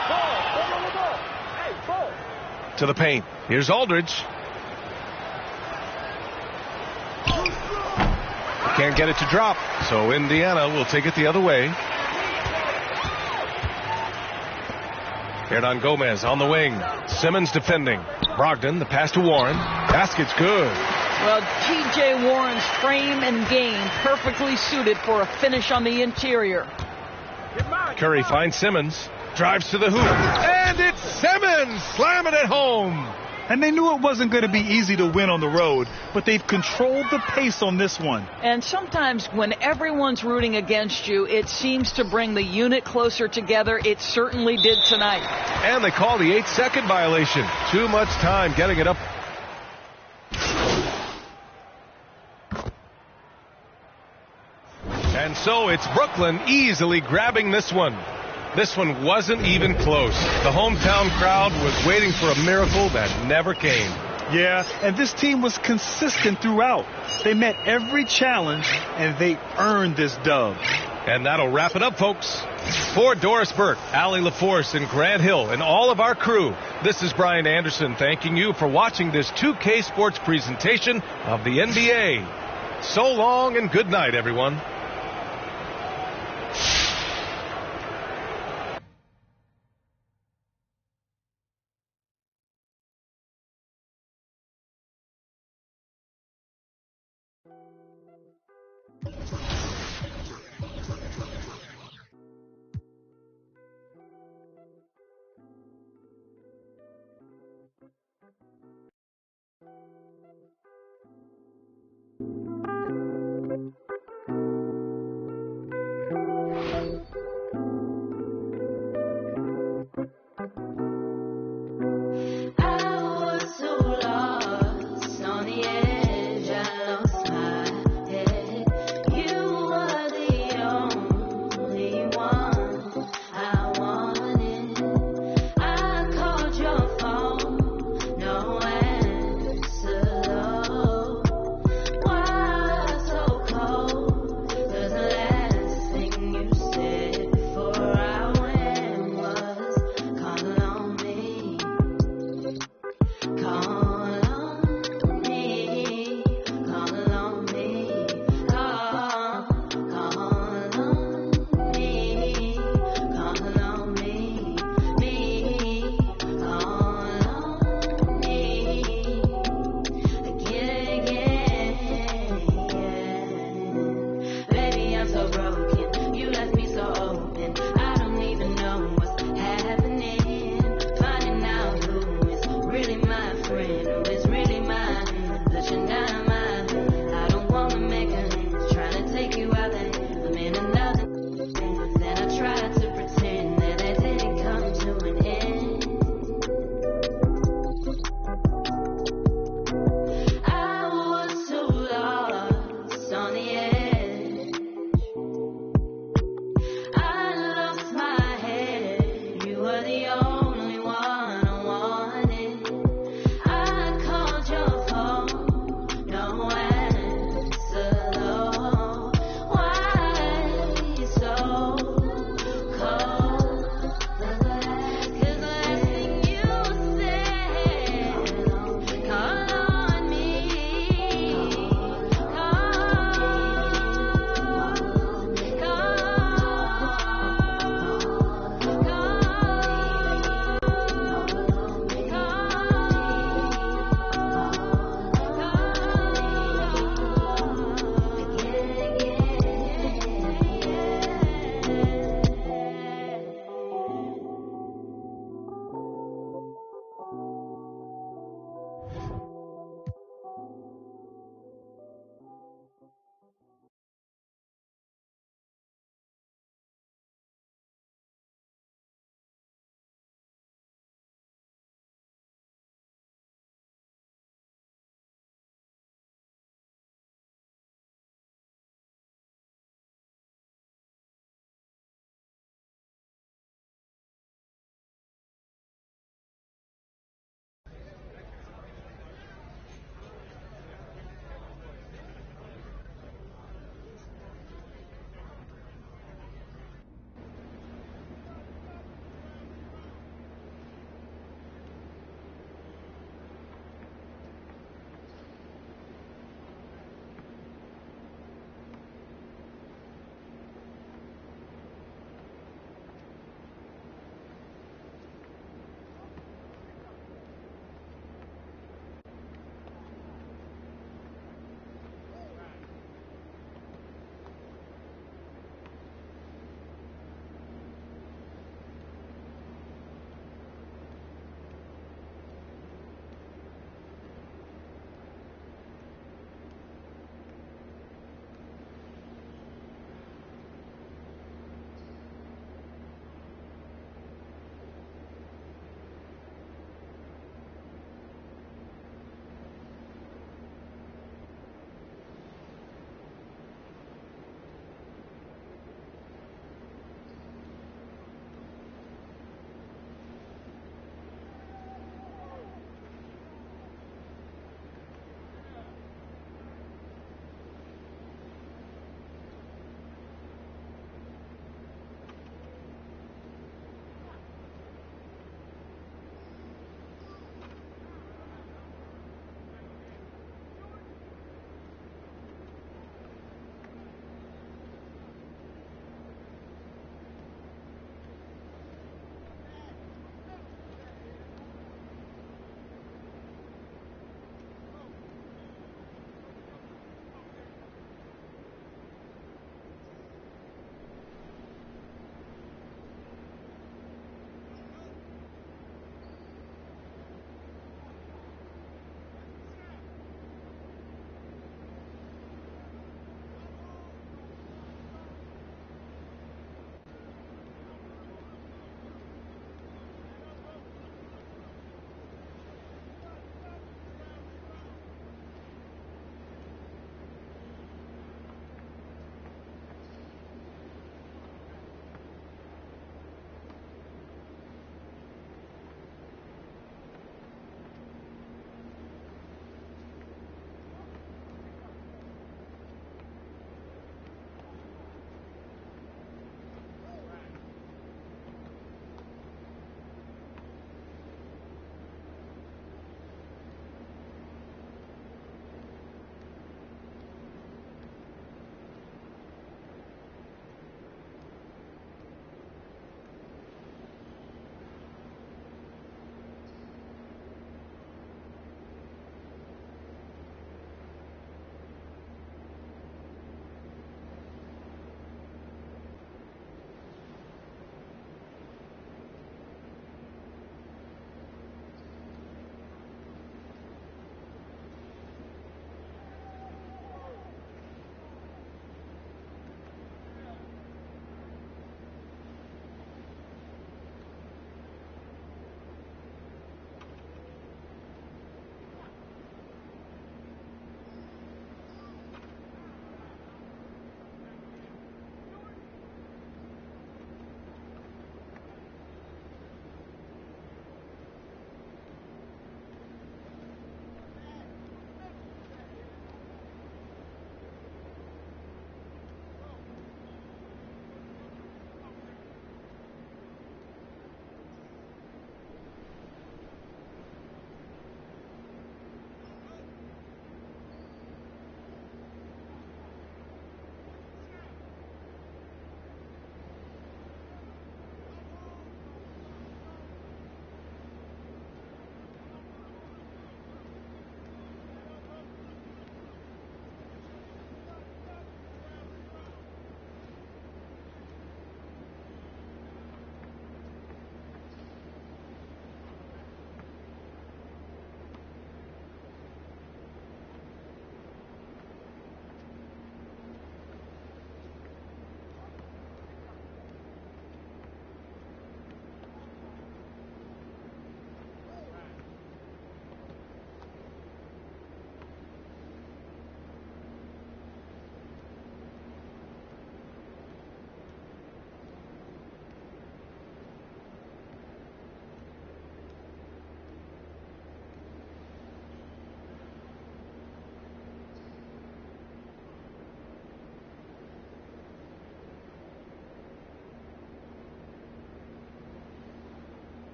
To the paint. Here's Aldridge. Can't get it to drop, so Indiana will take it the other way. Hernan Gomez on the wing. Simmons defending. Brogdon, the pass to Warren. Basket's good. Well, T.J. Warren's frame and game perfectly suited for a finish on the interior. Curry finds Simmons. Drives to the hoop. And it's Simmons slamming it home. And they knew it wasn't going to be easy to win on the road, but they've controlled the pace on this one. And sometimes when everyone's rooting against you, it seems to bring the unit closer together. It certainly did tonight. And they call the 8-second violation. Too much time getting it up. And so it's Brooklyn easily grabbing this one. This one wasn't even close. The hometown crowd was waiting for a miracle that never came. Yeah, and this team was consistent throughout. They met every challenge, and they earned this dub. And that'll wrap it up, folks. For Doris Burke, Allie LaForce, and Grant Hill, and all of our crew, this is Brian Anderson thanking you for watching this 2K Sports presentation of the NBA. So long and good night, everyone.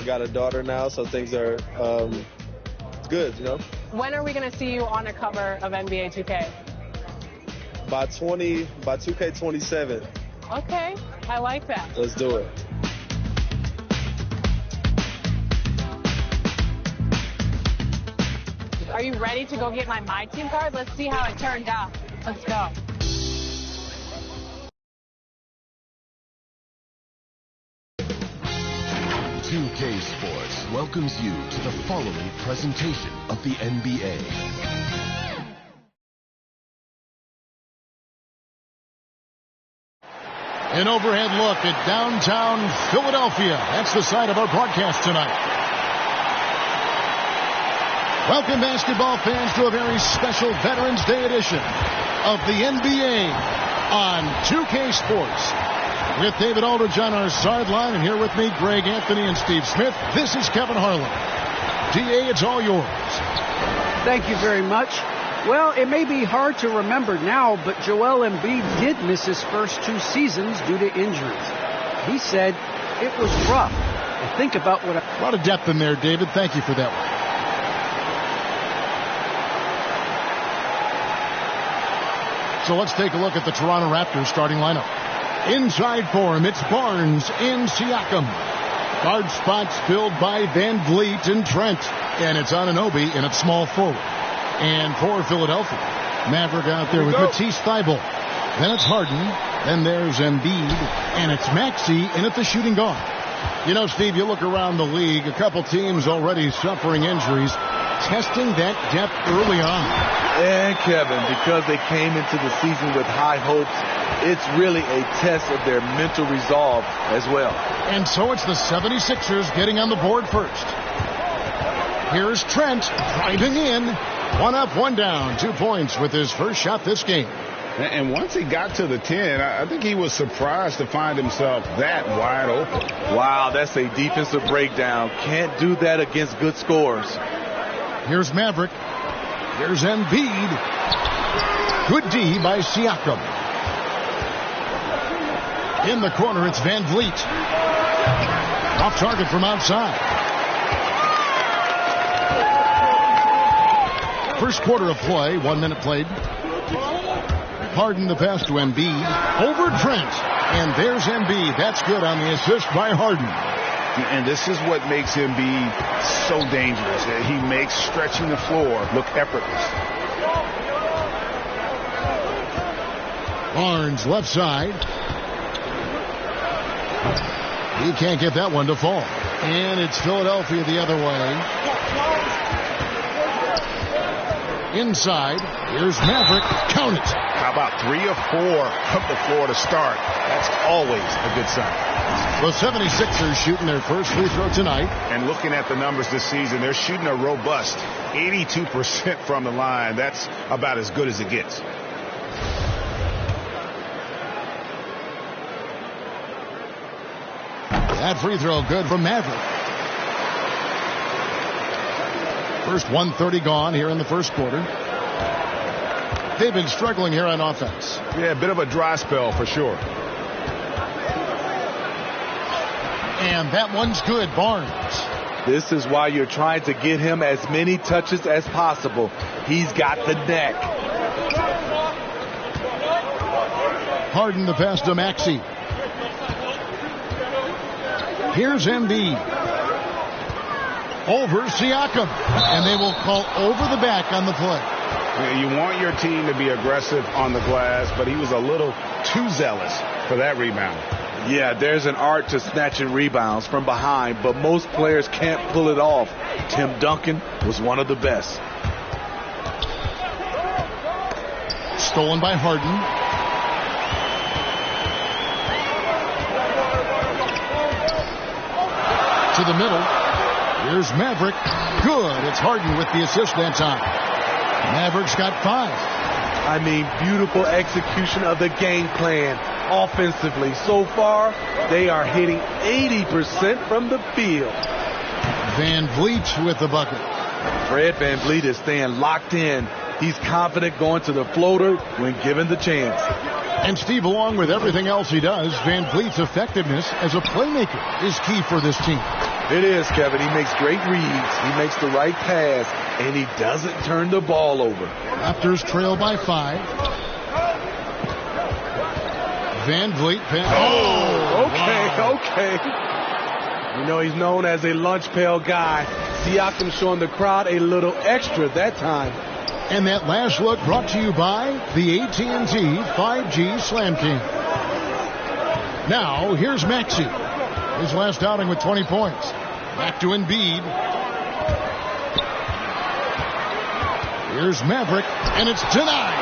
Got a daughter now, so things are good, you know. When are we going to see you on a cover of NBA 2K? By 2K27. Okay, I like that. Let's do it. Are you ready to go get my team card? Let's see how it turned out. Let's go. UK Sports welcomes you to the following presentation of the NBA. An overhead look at downtown Philadelphia. That's the site of our broadcast tonight. Welcome, basketball fans, to a very special Veterans Day edition of the NBA on 2K Sports. With David Aldridge on our sideline, and here with me, Greg Anthony and Steve Smith. This is Kevin Harlan. DA, it's all yours. Thank you very much. Well, it may be hard to remember now, but Joel Embiid did miss his first 2 seasons due to injuries. He said it was rough. And think about what a lot of depth in there, David. Thank you for that one. So let's take a look at the Toronto Raptors starting lineup. Inside for him, it's Barnes and Siakam. Guard spots filled by Van Vliet and Trent. And it's Anunoby in at small forward. And for Philadelphia, Maverick out there with Matisse Thybulle. Then it's Harden. Then there's Embiid. And it's Maxey in at the shooting guard. You know, Steve, you look around the league, a couple teams already suffering injuries, testing that depth early on. And Kevin, because they came into the season with high hopes, it's really a test of their mental resolve as well. And so it's the 76ers getting on the board first. Here's Trent driving in. 1 up, 1 down. 2 points with his first shot this game. And once he got to the 10, I think he was surprised to find himself that wide open. Wow, that's a defensive breakdown. Can't do that against good scores. Here's Maverick. Here's Embiid. Good D by Siakam. In the corner, it's Van Vliet. Off target from outside. First quarter of play, 1 minute played. Harden the pass to Embiid. Over Trent. And there's Embiid. That's good on the assist by Harden. And this is what makes Embiid so dangerous. He makes stretching the floor look effortless. Barnes left side. He can't get that one to fall. And it's Philadelphia the other way. Inside. Here's Maverick. Count it. How about 3 or 4 from the floor to start? That's always a good sign. The 76ers shooting their first free throw tonight. And looking at the numbers this season, they're shooting a robust 82% from the line. That's about as good as it gets. That free throw good from Maverick. First 1:30 gone here in the first quarter. They've been struggling here on offense. Yeah, a bit of a dry spell for sure. And that one's good, Barnes. This is why you're trying to get him as many touches as possible. He's got the neck. Harden the pass to Maxey. Here's Embiid. Over Siakam. And they will call over the back on the play. You want your team to be aggressive on the glass, but he was a little too zealous for that rebound. Yeah, there's an art to snatching rebounds from behind, but most players can't pull it off. Tim Duncan was one of the best. Stolen by Harden. To the middle. Here's Maverick. Good. It's Harden with the assist that time. Maverick's got 5. I mean, beautiful execution of the game plan offensively. So far, they are hitting 80% from the field. Van Vliet with the bucket. Fred Van Vliet is staying locked in. He's confident going to the floater when given the chance. And Steve, along with everything else he does, Van Vliet's effectiveness as a playmaker is key for this team. It is, Kevin. He makes great reads. He makes the right pass, and he doesn't turn the ball over. Raptors trail by 5. Van Vliet. Okay. You know, he's known as a lunch pail guy. Siakam showing the crowd a little extra that time. And that last look brought to you by the AT&T 5G Slam King. Now, here's Maxey. His last outing with 20 points. Back to Embiid. Here's Maverick, and it's denied.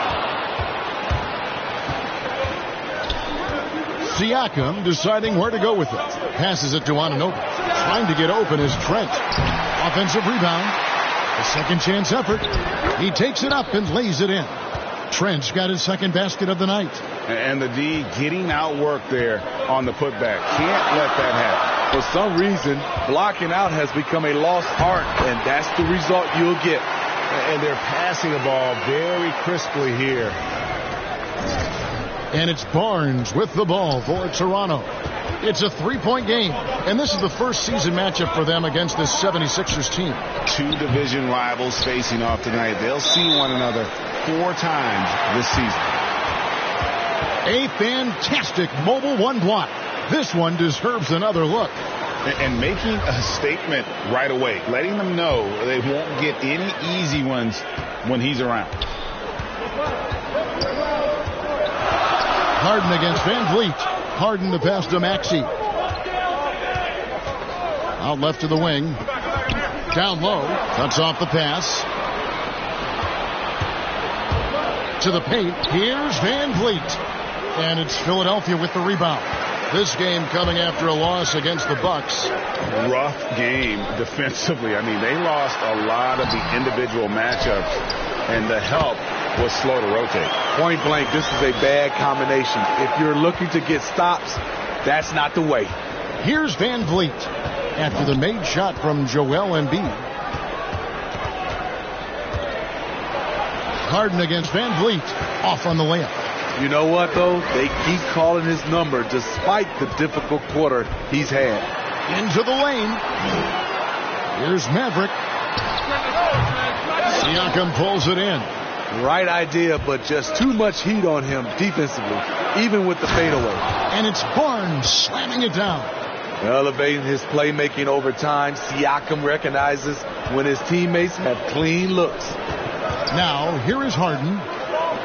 Siakam deciding where to go with it. Passes it to Anunoby. Trying to get open is Trent. Offensive rebound. A second chance effort. He takes it up and lays it in. Trent's got his second basket of the night. And the D getting outworked there on the putback. Can't let that happen. For some reason, blocking out has become a lost art, and that's the result you'll get. And they're passing the ball very crisply here. And it's Barnes with the ball for Toronto. It's a 3-point game, and this is the first season matchup for them against this 76ers team. 2 division rivals facing off tonight. They'll see one another 4 times this season. A fantastic mobile 1 block. This one deserves another look. And making a statement right away, letting them know they won't get any easy ones when he's around. Harden against Van Vliet. Harden the pass to Maxey. Out left to the wing. Down low. Cuts off the pass. To the paint. Here's Van Vliet. And it's Philadelphia with the rebound. This game coming after a loss against the Bucks. Rough game defensively. I mean, they lost a lot of the individual matchups, and the help was slow to rotate. Point blank, this is a bad combination. If you're looking to get stops, that's not the way. Here's Van Vliet after the made shot from Joel Embiid. Harden against Van Vliet. Off on the layup. You know what, though? They keep calling his number despite the difficult quarter he's had. Into the lane. Here's Maverick. Siakam pulls it in. Right idea, but just too much heat on him defensively, even with the fadeaway. And it's Barnes slamming it down. Elevating his playmaking over time, Siakam recognizes when his teammates have clean looks. Now, here is Harden,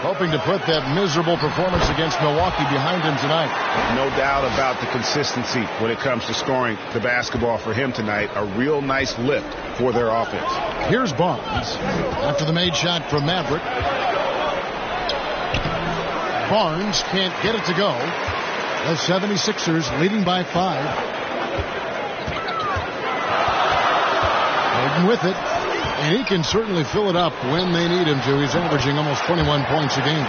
hoping to put that miserable performance against Milwaukee behind him tonight. No doubt about the consistency when it comes to scoring the basketball for him tonight. A real nice lift for their offense. Here's Barnes after the made shot from Maverick. Barnes can't get it to go. The 76ers leading by 5. Harden with it. And he can certainly fill it up when they need him to. He's averaging almost 21 points a game.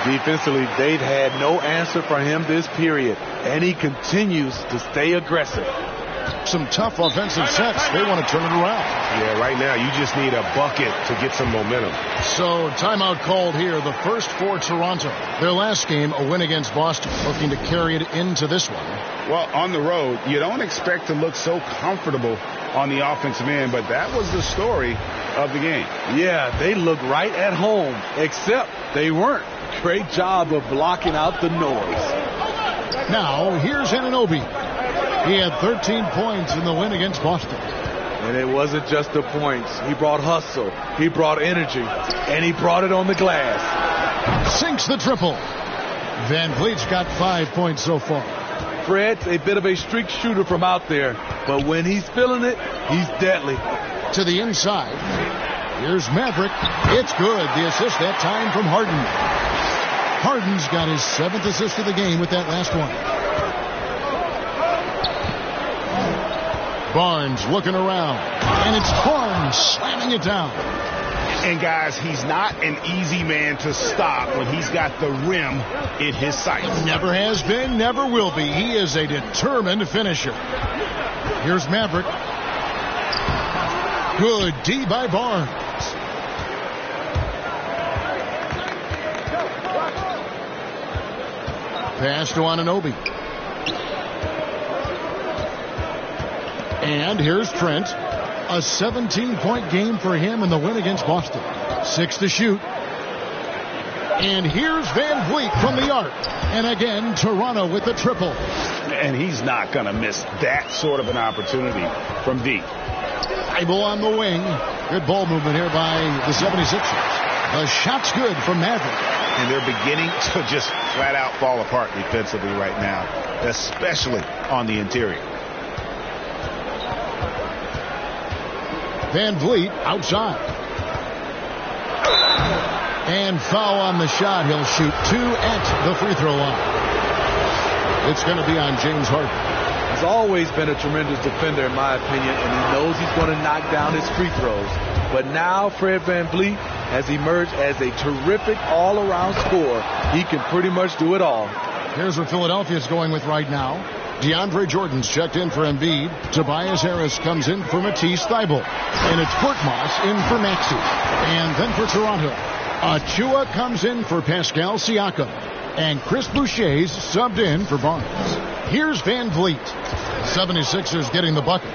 Defensively, they've had no answer for him this period. And he continues to stay aggressive. Some tough offensive sets. They want to turn it around. Yeah, right now you just need a bucket to get some momentum. So timeout called here. The first for Toronto. Their last game, a win against Boston. Looking to carry it into this one. Well, on the road, you don't expect to look so comfortable on the offensive end, but that was the story of the game. Yeah, they look right at home, except they weren't. Great job of blocking out the noise. Now, here's Anunoby. He had 13 points in the win against Boston. And it wasn't just the points. He brought hustle, he brought energy, and he brought it on the glass. Sinks the triple. Van Vliet's got 5 points so far. Fred's a bit of a streak shooter from out there, but when he's feeling it, he's deadly. To the inside. Here's Maverick. It's good. The assist that time from Harden. Harden's got his 7th assist of the game with that last one. Barnes looking around. And it's Barnes slamming it down. And guys, he's not an easy man to stop when he's got the rim in his sights. Never has been, never will be. He is a determined finisher. Here's Maverick. Good D by Barnes. Pass to Anunoby. And here's Trent. A 17-point game for him in the win against Boston. 6 to shoot. And here's Van Vliet from the arc. And again, Toronto with the triple. And he's not going to miss that sort of an opportunity from deep. Thibault on the wing. Good ball movement here by the 76ers. The shot's good from Maverick. And they're beginning to just flat out fall apart defensively right now, especially on the interior. Van Vliet outside. And foul on the shot. He'll shoot 2 at the free throw line. It's going to be on James Harden. He's always been a tremendous defender, in my opinion, and he knows he's going to knock down his free throws. But now Fred VanVleet has emerged as a terrific all-around scorer. He can pretty much do it all. Here's what Philadelphia's going with right now. DeAndre Jordan's checked in for Embiid. Tobias Harris comes in for Matisse Thybulle. And it's Korkmaz in for Maxey. And then for Toronto, Achua comes in for Pascal Siakam. And Chris Boucher's subbed in for Barnes. Here's Van Vliet. 76ers getting the bucket.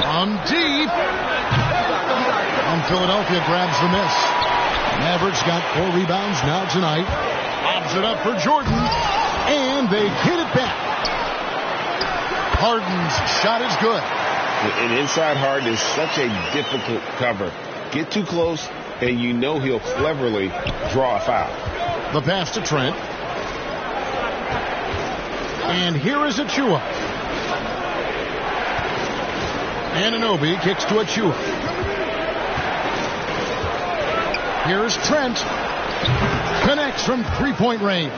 From deep. And Philadelphia grabs the miss. Mavericks got 4 rebounds now tonight. Lobs it up for Jordan. And they hit it back. Harden's shot is good. An inside Harden is such a difficult cover. Get too close, and you know he'll cleverly draw a foul. The pass to Trent. And here is Achua. Anunoby kicks to Achua. Here's Trent. Connects from 3-point range.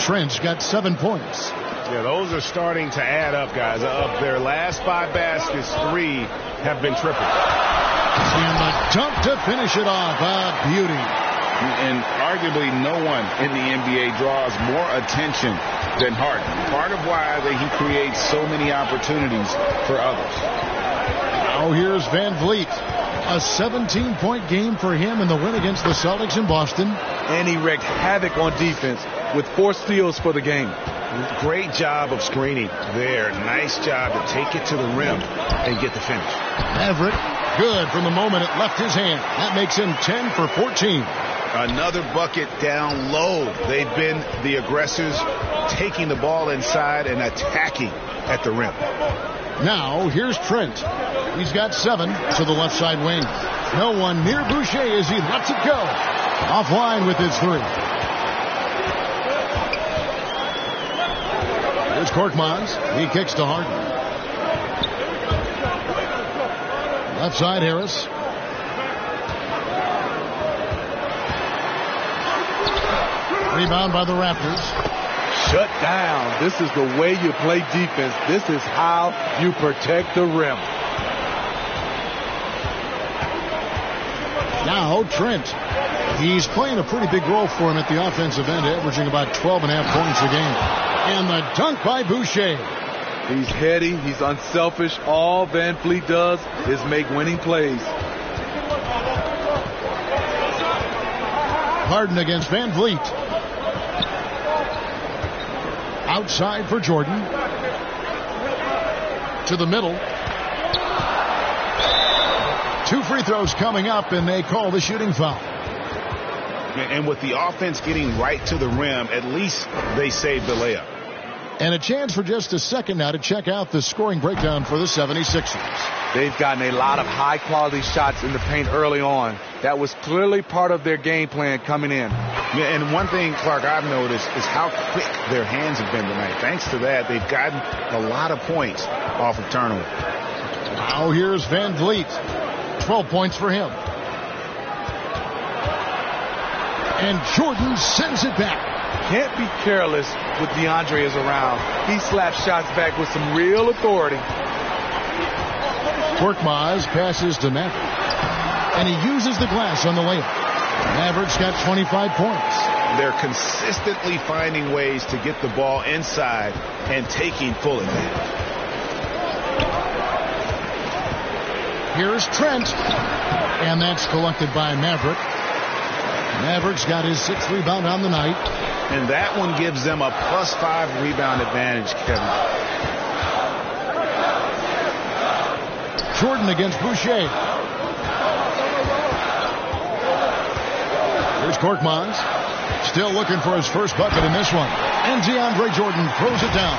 Trent's got 7 points. Yeah, those are starting to add up, guys. Of their last 5 baskets, 3 have been triples. And the dunk to finish it off. A beauty. And arguably no one in the NBA draws more attention than Harden. Part of why he creates so many opportunities for others. Now Now here's Van Vliet. A 17-point game for him in the win against the Celtics in Boston. And he wreaked havoc on defense with 4 steals for the game. Great job of screening there. Nice job to take it to the rim and get the finish. Maverick, good from the moment it left his hand. That makes him 10 for 14. Another bucket down low. They've been the aggressors, taking the ball inside and attacking at the rim. Now here's Trent. He's got 7 to the left side wing. No one near Boucher as he lets it go. Offline with his 3. Here's Korkmaz. He kicks to Harden. Left side Harris. Rebound by the Raptors. Shut down. This is the way you play defense. This is how you protect the rim. Now Trent. He's playing a pretty big role for him at the offensive end, averaging about 12.5 points a game. And the dunk by Boucher. He's heady. He's unselfish. All Van Vliet does is make winning plays. Harden against Van Vliet. Outside for Jordan. To the middle. 2 free throws coming up, and they call the shooting foul. And with the offense getting right to the rim, at least they saved the layup. And a chance for just a second now to check out the scoring breakdown for the 76ers. They've gotten a lot of high-quality shots in the paint early on. That was clearly part of their game plan coming in. Yeah, and one thing, Clark, I've noticed is how quick their hands have been tonight. Thanks to that, they've gotten a lot of points off of turnover. Now here's Van Vliet. 12 points for him. And Jordan sends it back. Can't be careless with DeAndre is around. He slaps shots back with some real authority. Korkmaz passes to Maverick. And he uses the glass on the layup. Maverick's got 25 points. They're consistently finding ways to get the ball inside and taking full advantage. Here's Trent. And that's collected by Maverick. Maverick's got his 6th rebound on the night. And that one gives them a +5 rebound advantage, Kevin. Jordan against Boucher. Here's Korkmaz. Still looking for his first bucket in this one. And DeAndre Jordan throws it down.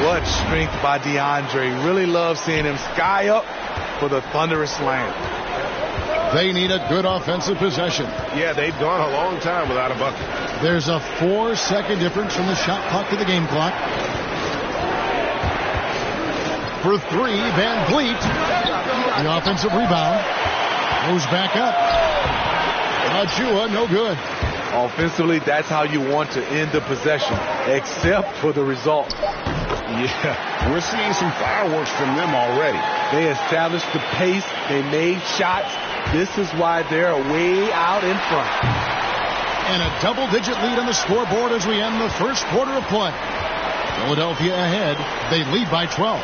What strength by DeAndre. Really love seeing him sky up for the thunderous slam. They need a good offensive possession. Yeah, they've gone a long time without a bucket. There's a 4-second difference from the shot clock to the game clock. For 3, Van Vliet. The offensive rebound. Goes back up. Achua, no good. Offensively, that's how you want to end the possession, except for the result. Yeah, we're seeing some fireworks from them already. They established the pace. They made shots. This is why they're way out in front. And a double-digit lead on the scoreboard as we end the first quarter of play. Philadelphia ahead. They lead by 12.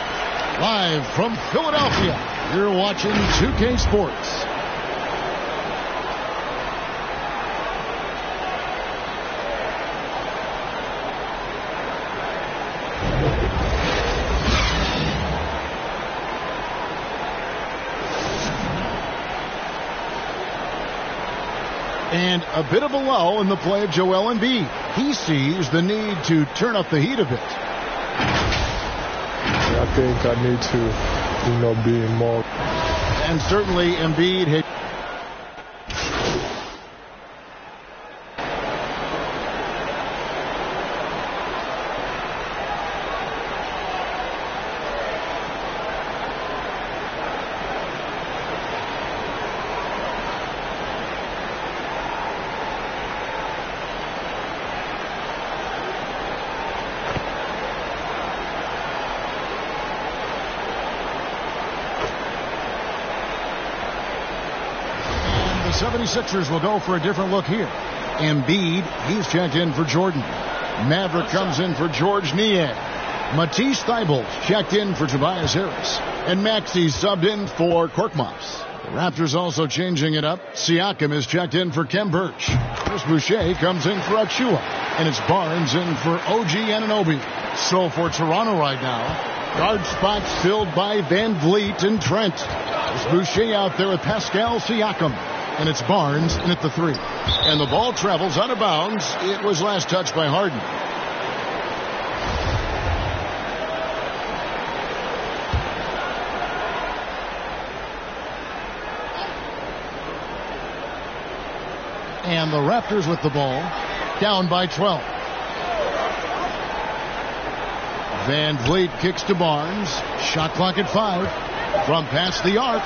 Live from Philadelphia, you're watching 2K Sports. And a bit of a lull in the play of Joel Embiid. He sees the need to turn up the heat a bit. I think I need to, be more. And certainly Embiid had. The 76ers will go for a different look here. Embiid, he's checked in for Jordan. Maverick comes in for George Niang. Matisse Thybulls checked in for Tobias Harris. And Maxey subbed in for Korkmaz. The Raptors also changing it up. Siakam is checked in for Kem Birch. Chris Boucher comes in for Achua. And it's Barnes in for OG Anunoby. So for Toronto right now, guard spots filled by Van Vliet and Trent. There's Boucher out there with Pascal Siakam. And it's Barnes in at the 3. And the ball travels out of bounds. It was last touched by Harden. And the Raptors with the ball, down by 12. Van Vliet kicks to Barnes. Shot clock at 5. From past the arc.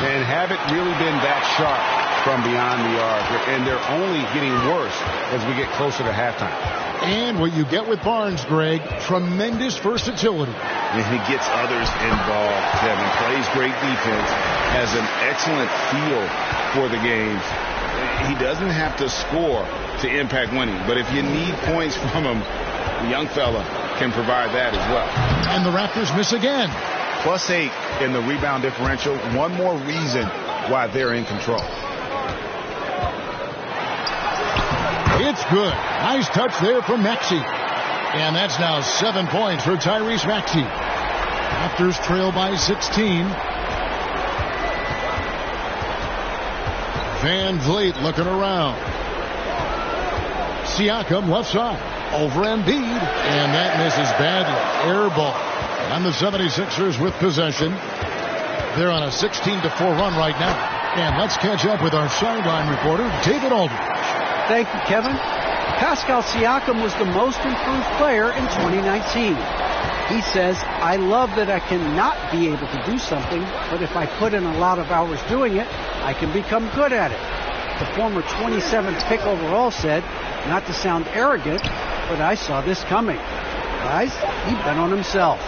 And haven't really been that sharp from beyond the arc. And they're only getting worse as we get closer to halftime. And what you get with Barnes, Greg, tremendous versatility. And he gets others involved, Kevin. Plays great defense. Has an excellent feel for the games. He doesn't have to score to impact winning. But if you need points from him, the young fella can provide that as well. And the Raptors miss again. +8 in the rebound differential. One more reason why they're in control. It's good. Nice touch there from Maxey. And that's now 7 points for Tyrese Maxey. Raptors trail by 16. Van Vliet looking around. Siakam left side. Over Embiid. And that misses badly. Air ball. And the 76ers with possession. They're on a 16-4 run right now. And let's catch up with our sideline reporter, David Aldridge. Thank you, Kevin. Pascal Siakam was the most improved player in 2019. He says, I love that I cannot be able to do something, but if I put in a lot of hours doing it, I can become good at it. The former 27th pick overall said, not to sound arrogant, but I saw this coming. Guys, he bet on himself.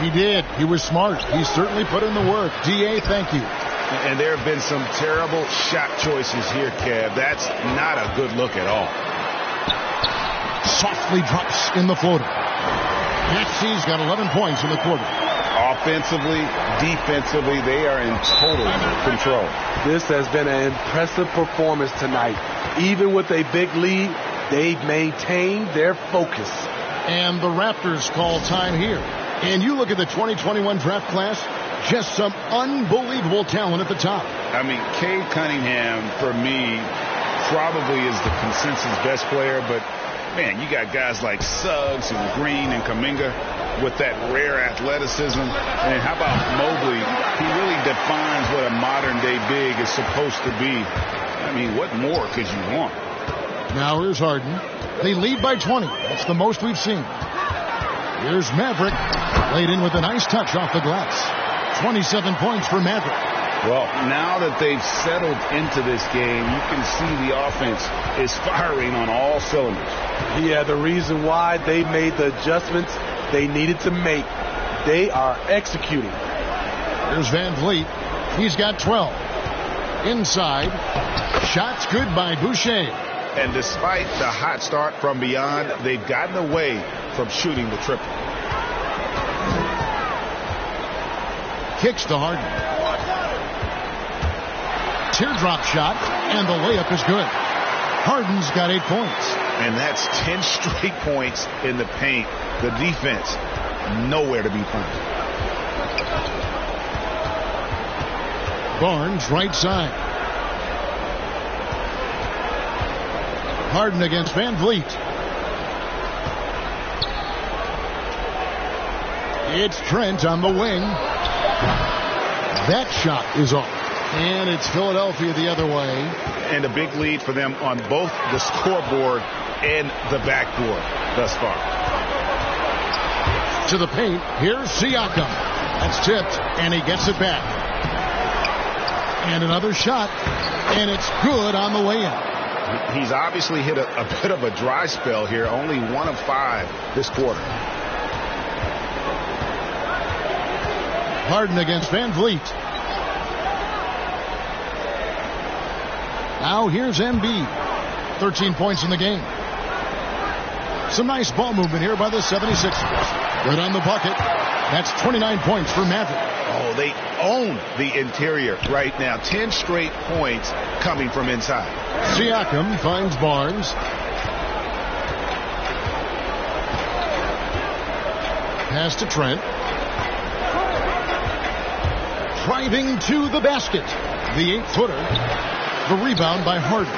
He did. He was smart. He certainly put in the work. D.A., thank you. And there have been some terrible shot choices here, Kev. That's not a good look at all. Softly drops in the floater. Maxey's got 11 points in the quarter. Offensively, defensively, they are in total control. This has been an impressive performance tonight. Even with a big lead, they've maintained their focus. And the Raptors call time here. And you look at the 2021 draft class, just some unbelievable talent at the top. I mean, Cade Cunningham, for me, probably is the consensus best player. But, man, you got guys like Suggs and Green and Kuminga with that rare athleticism. And how about Mobley? He really defines what a modern-day big is supposed to be. I mean, what more could you want? Now here's Harden. They lead by 20. That's the most we've seen. Here's Maverick. Laid in with a nice touch off the glass. 27 points for Maverick. Well, now that they've settled into this game, you can see the offense is firing on all cylinders. Yeah, the reason why they made the adjustments they needed to make. They are executing. Here's Van Vliet. He's got 12. Inside. Shots good by Boucher. And despite the hot start from beyond, they've gotten away from shooting the triple. Kicks to Harden. Teardrop shot, and the layup is good. Harden's got 8 points. And that's 10 straight points in the paint. The defense, nowhere to be found. Barnes, right side. Harden against Van Vliet. It's Trent on the wing. That shot is off. And it's Philadelphia the other way. And a big lead for them on both the scoreboard and the backboard thus far. To the paint. Here's Siakam. That's tipped, and he gets it back. And another shot, and it's good on the way in. He's obviously hit a bit of a dry spell here. Only 1 of 5 this quarter. Harden against Van Vliet. Now here's Embiid. 13 points in the game. Some nice ball movement here by the 76ers. Good on the bucket. That's 29 points for Maverick. Oh, they own the interior right now. 10 straight points coming from inside. Siakam finds Barnes. Pass to Trent. Driving to the basket. The 8-footer. The rebound by Harden.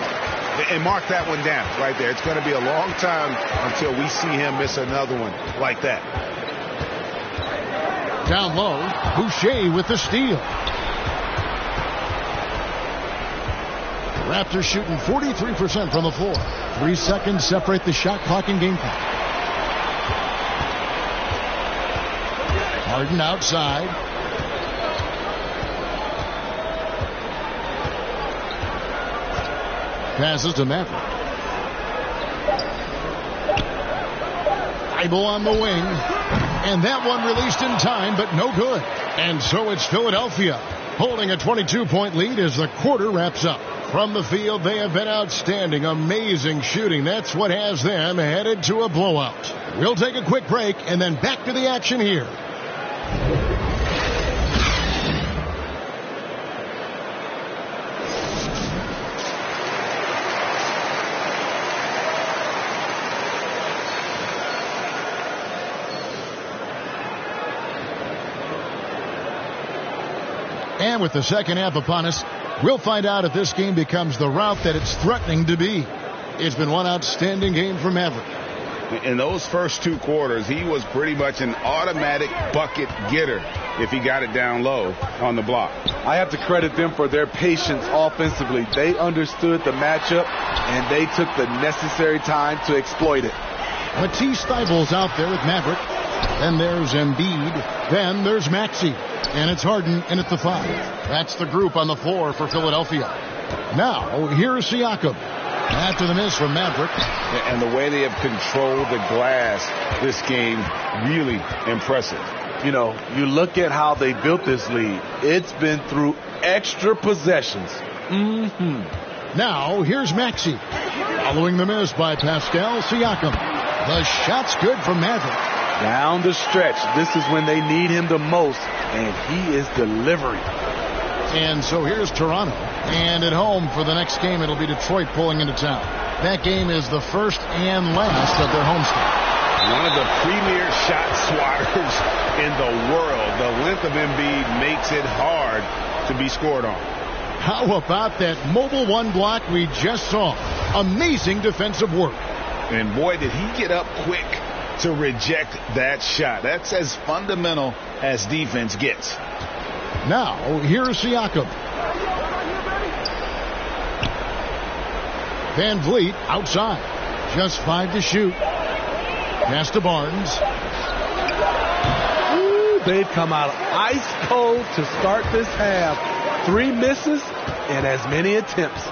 And mark that one down right there. It's going to be a long time until we see him miss another one like that. Down low, Boucher with the steal. Raptors shooting 43% from the floor. 3 seconds separate the shot clock and game clock. Harden outside. Passes to Maverick. Thibault on the wing. And that one released in time, but no good. And so it's Philadelphia holding a 22-point lead as the quarter wraps up. From the field, they have been outstanding. Amazing shooting. That's what has them headed to a blowout. We'll take a quick break and then back to the action here. And with the second half upon us, we'll find out if this game becomes the rout that it's threatening to be. It's been one outstanding game for Maverick. In those first 2 quarters, he was pretty much an automatic bucket getter if he got it down low on the block. I have to credit them for their patience offensively. They understood the matchup, and they took the necessary time to exploit it. Matisse Thybulle's out there with Maverick. Then there's Embiid. Then there's Maxey. And it's Harden in at the 5. That's the group on the floor for Philadelphia. Now, here's Siakam. After the miss from Maverick. And the way they have controlled the glass this game, really impressive. You know, you look at how they built this lead. It's been through extra possessions. Now, here's Maxey. Following the miss by Pascal Siakam. The shot's good from Maverick. Down the stretch, this is when they need him the most, and he is delivering. And so here's Toronto. And at home for the next game, it'll be Detroit pulling into town. That game is the first and last of their homestand. One of the premier shot swatters in the world. The length of Embiid makes it hard to be scored on. How about that mobile 1 block we just saw? Amazing defensive work. And boy, did he get up quick to reject that shot. That's as fundamental as defense gets. Now, here's Siakam. Van Vliet outside. Just 5 to shoot. Pass to Barnes. Ooh, they've come out ice cold to start this half. 3 misses and as many attempts.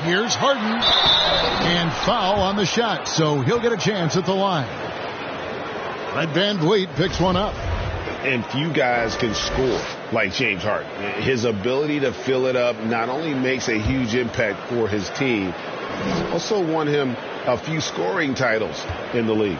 Here's Harden. And foul on the shot, so he'll get a chance at the line. Fred Van Vliet picks one up. And few guys can score like James Harden. His ability to fill it up not only makes a huge impact for his team, also won him a few scoring titles in the league.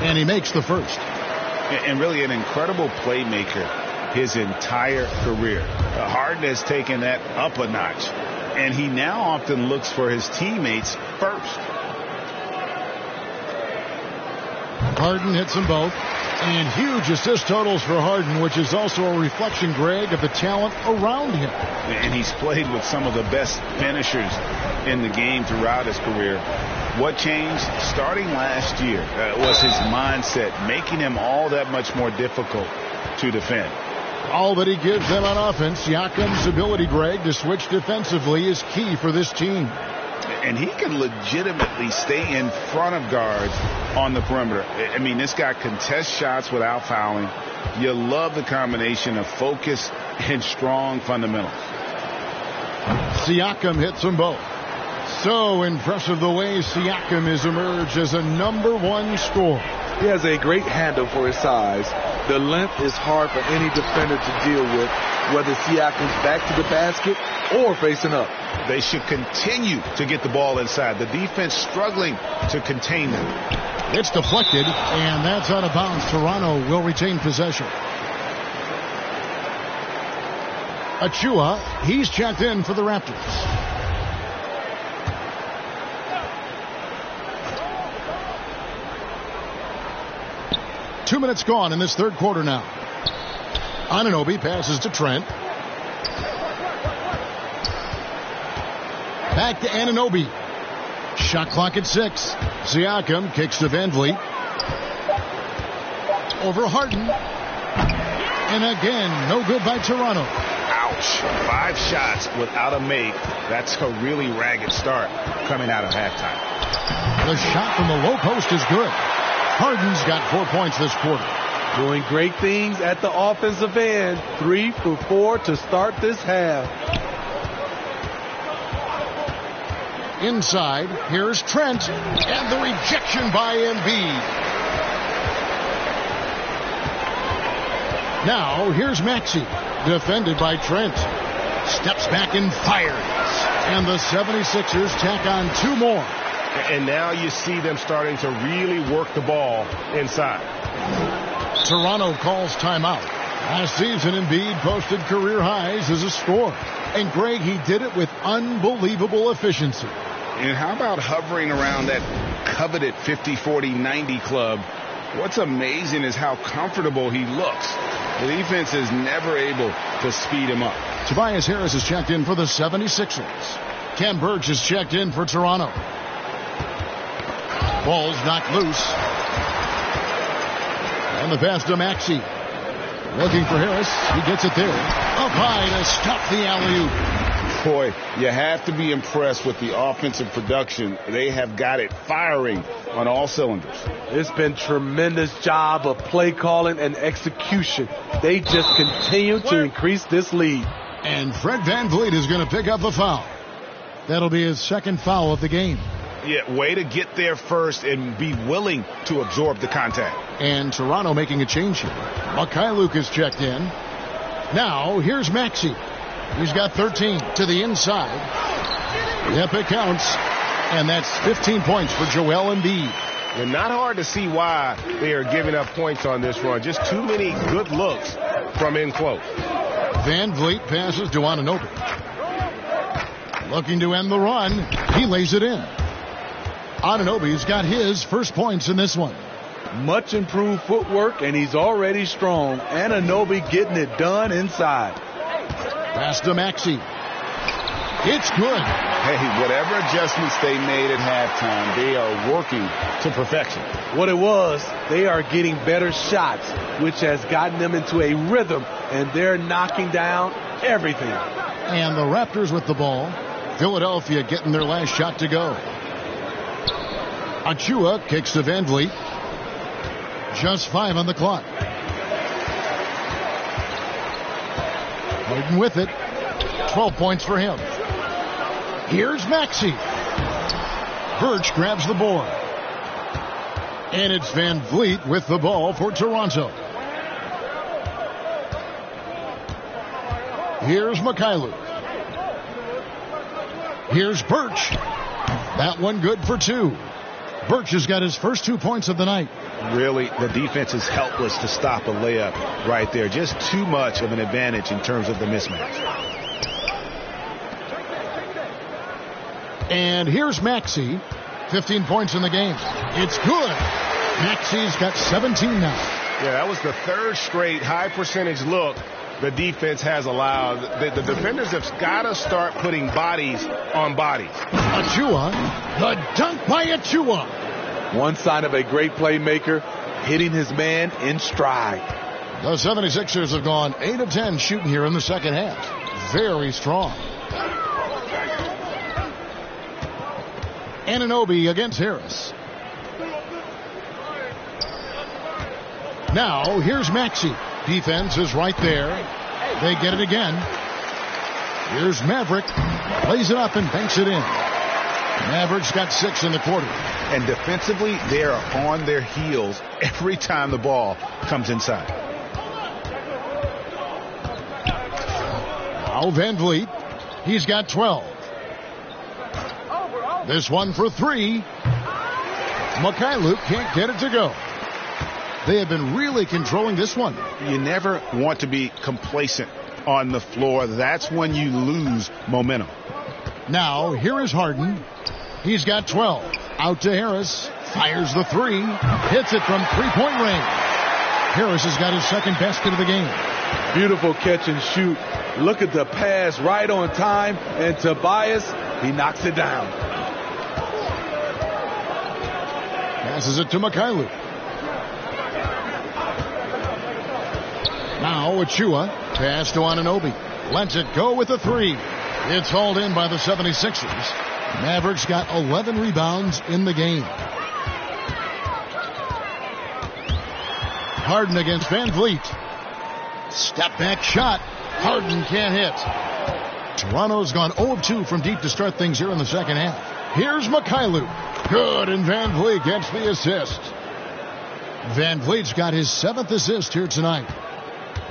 And he makes the first. And really an incredible playmaker his entire career. Harden has taken that up a notch, and he now often looks for his teammates first. Harden hits them both. And huge assist totals for Harden, which is also a reflection, Greg, of the talent around him. And he's played with some of the best finishers in the game throughout his career. What changed starting last year was his mindset, making him all that much more difficult to defend. All that he gives them on offense, Siakam's ability, Greg, to switch defensively is key for this team. And he can legitimately stay in front of guards on the perimeter. I mean, this guy contests shots without fouling. You love the combination of focus and strong fundamentals. Siakam hits them both. So impressive the way Siakam has emerged as a #1 scorer. He has a great handle for his size. The length is hard for any defender to deal with, whether Siakam's back to the basket or facing up. They should continue to get the ball inside. The defense struggling to contain them. It's deflected, and that's out of bounds. Toronto will retain possession. Achua, he's checked in for the Raptors. Two minutes gone in this third quarter now. Anunoby passes to Trent. Back to Anunoby. Shot clock at 6. Siakam kicks to Van Vliet. Over Harden. And again, no good by Toronto. Ouch. 5 shots without a make. That's a really ragged start coming out of halftime. The shot from the low post is good. Harden's got 4 points this quarter. Doing great things at the offensive end. 3 for 4 to start this half. Inside, here's Trent, and the rejection by Embiid. Now, here's Maxey, defended by Trent. Steps back and fires. And the 76ers tack on 2 more. And now you see them starting to really work the ball inside. Toronto calls timeout. Last season, Embiid posted career highs as a scorer. And Greg, he did it with unbelievable efficiency. And how about hovering around that coveted 50-40-90 club? What's amazing is how comfortable he looks. The defense is never able to speed him up. Tobias Harris is checked in for the 76ers. Ken Burge is checked in for Toronto. Ball's knocked loose. And the pass to Maxey. Looking for Harris. He gets it there. Up high to stop the alley-oop. Boy, you have to be impressed with the offensive production. They have got it firing on all cylinders. It's been tremendous job of play calling and execution. They just continue to increase this lead. And Fred VanVleet is going to pick up a foul. That'll be his second foul of the game. Yeah, way to get there first and be willing to absorb the contact. And Toronto making a change here. Mikhailuk is checked in. Now, here's Maxey. He's got 13 to the inside. Yep, it counts. And that's 15 points for Joel Embiid. And not hard to see why they are giving up points on this run. Just too many good looks from in close. Van Vliet passes to Anunoby. Looking to end the run. He lays it in. Anunoby's got his first points in this one. Much improved footwork, and he's already strong. Anunoby getting it done inside. Pass to Maxey. It's good. Hey, whatever adjustments they made at halftime, they are working to perfection. What it was, they are getting better shots, which has gotten them into a rhythm, and they're knocking down everything. And the Raptors with the ball. Philadelphia getting their last shot to go. Achua kicks to Van Vliet. Just 5 on the clock. Harden with it. 12 points for him. Here's Maxey. Birch grabs the board. And it's Van Vliet with the ball for Toronto. Here's Mikhailuk. Here's Birch. That one good for 2. Birch has got his first 2 points of the night. Really, the defense is helpless to stop a layup right there. Just too much of an advantage in terms of the mismatch. And here's Maxey. 15 points in the game. It's good. Maxey's got 17 now. Yeah, that was the third straight high percentage look the defense has allowed. The defenders have got to start putting bodies on bodies. Achua, the dunk by Achua. One sign of a great playmaker, hitting his man in stride. The 76ers have gone 8 of 10 shooting here in the second half. Very strong. Anunoby against Harris. Now, here's Maxey. Defense is right there. They get it again. Here's Maverick. Plays it up and banks it in. Maverick's got 6 in the quarter. And defensively, they are on their heels every time the ball comes inside. Now Van Vliet. He's got 12. This one for 3. Mikhailuk can't get it to go. They have been really controlling this one. You never want to be complacent on the floor. That's when you lose momentum. Now, here is Harden. He's got 12. Out to Harris. Fires the 3. Hits it from three-point range. Harris has got his second basket of the game. Beautiful catch and shoot. Look at the pass right on time. And Tobias, he knocks it down. Passes it to Mikhailuk. Now Achua. Pass to Anunoby. Lets it go with the 3. It's hauled in by the 76ers. Mavericks got 11 rebounds in the game. Harden against Van Vliet. Step back shot. Harden can't hit. Toronto's gone 0 of 2 from deep to start things here in the second half. Here's Mikhailuk. Good, and Van Vliet gets the assist. Van Vliet's got his 7th assist here tonight.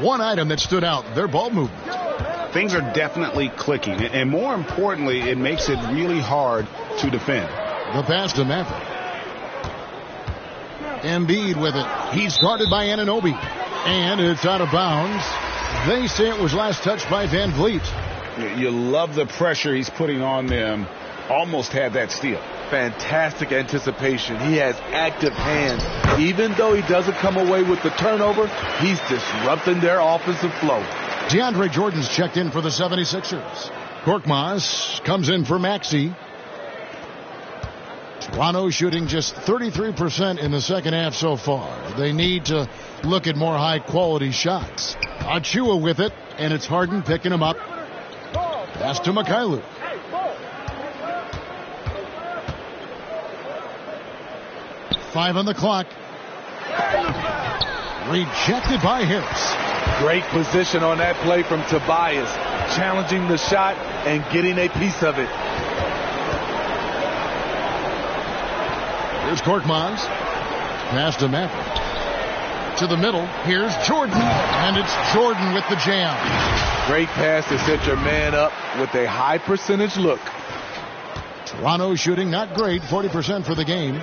One item that stood out, their ball movement. Things are definitely clicking, and more importantly, it makes it really hard to defend. The pass to Maverick. Embiid with it. He's guarded by Anunoby. And it's out of bounds. They say it was last touched by Van Vliet. You love the pressure he's putting on them. Almost had that steal. Fantastic anticipation. He has active hands. Even though he doesn't come away with the turnover, he's disrupting their offensive flow. DeAndre Jordan's checked in for the 76ers. Korkmaz comes in for Maxey. Toronto shooting just 33% in the second half so far. They need to look at more high-quality shots. Achua with it, and it's Harden picking him up. Pass to Mikhailuk. Five on the clock. Rejected by Harris. Great position on that play from Tobias. Challenging the shot and getting a piece of it. Here's Korkmaz. Pass to Maverick. To the middle. Here's Jordan. And it's Jordan with the jam. Great pass to set your man up with a high percentage look. Toronto shooting not great, 40% for the game.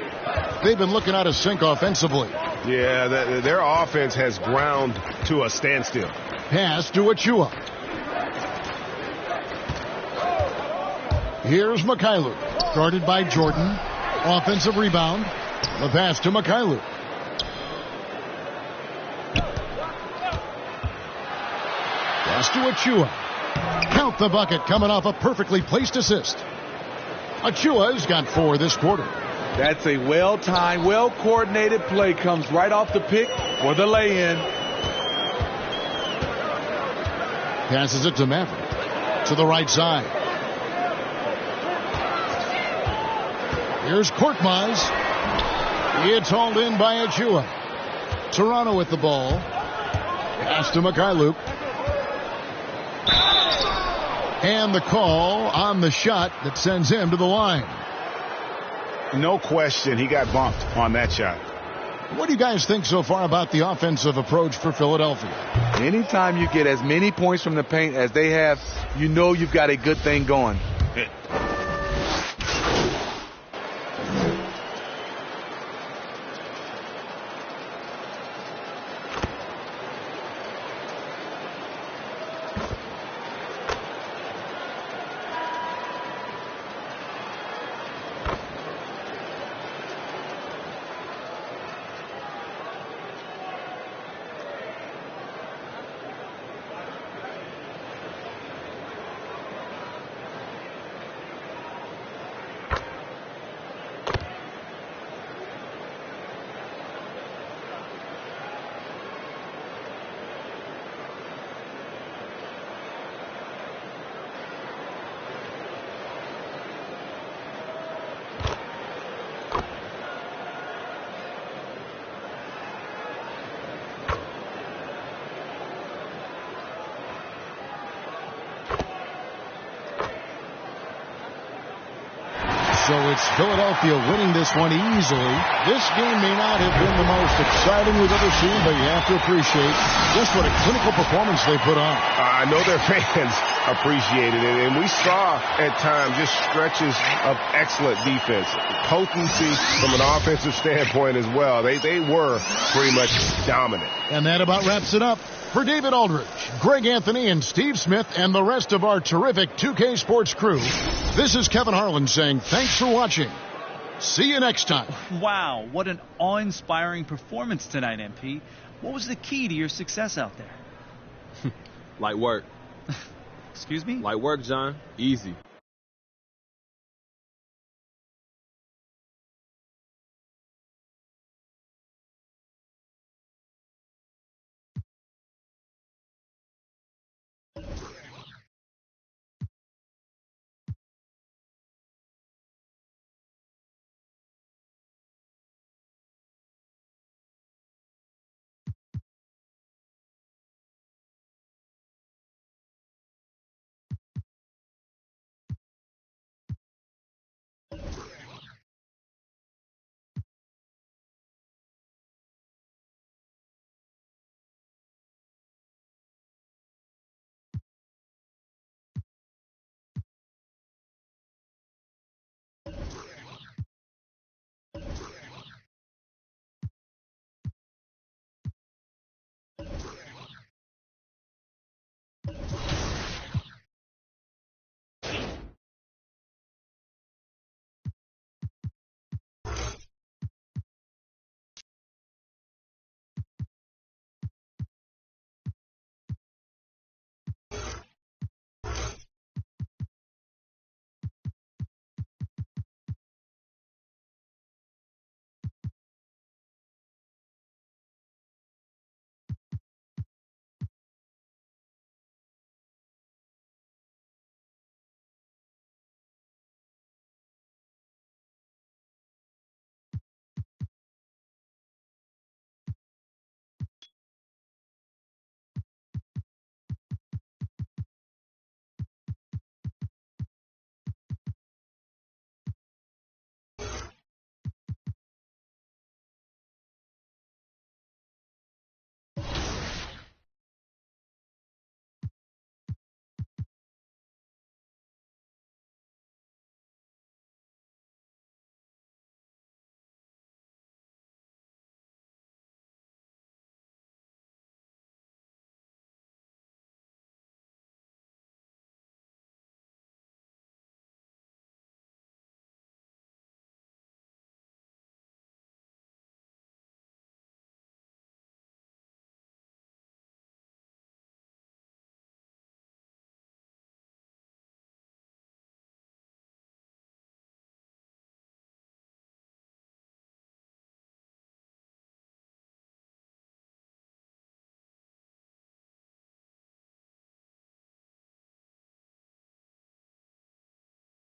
They've been looking out of sync offensively. Yeah, their offense has ground to a standstill. Pass to Achua. Here's Mikhailuk. Guarded by Jordan. Offensive rebound. The pass to Mikhailuk. Pass to Achua. Count the bucket coming off a perfectly placed assist. Achua's got 4 this quarter. That's a well-timed, well-coordinated play. Comes right off the pick for the lay-in. Passes it to Maverick. To the right side. Here's Korkmaz. It's hauled in by Achua. Toronto with the ball. Pass to Mikhailuk. And the call on the shot that sends him to the line. No question, he got bumped on that shot. What do you guys think so far about the offensive approach for Philadelphia? Anytime you get as many points from the paint as they have, you know you've got a good thing going. So it's Philadelphia winning this one easily. This game may not have been the most exciting we've ever seen, but you have to appreciate just what a clinical performance they put on. I know their fans appreciated it. And we saw at times just stretches of excellent defense, potency from an offensive standpoint as well. They were pretty much dominant. And that about wraps it up. For David Aldridge, Greg Anthony, and Steve Smith, and the rest of our terrific 2K Sports crew, this is Kevin Harlan saying thanks for watching. See you next time. Wow, what an awe-inspiring performance tonight, MP. What was the key to your success out there? Light work. Excuse me? Light work, John. Easy.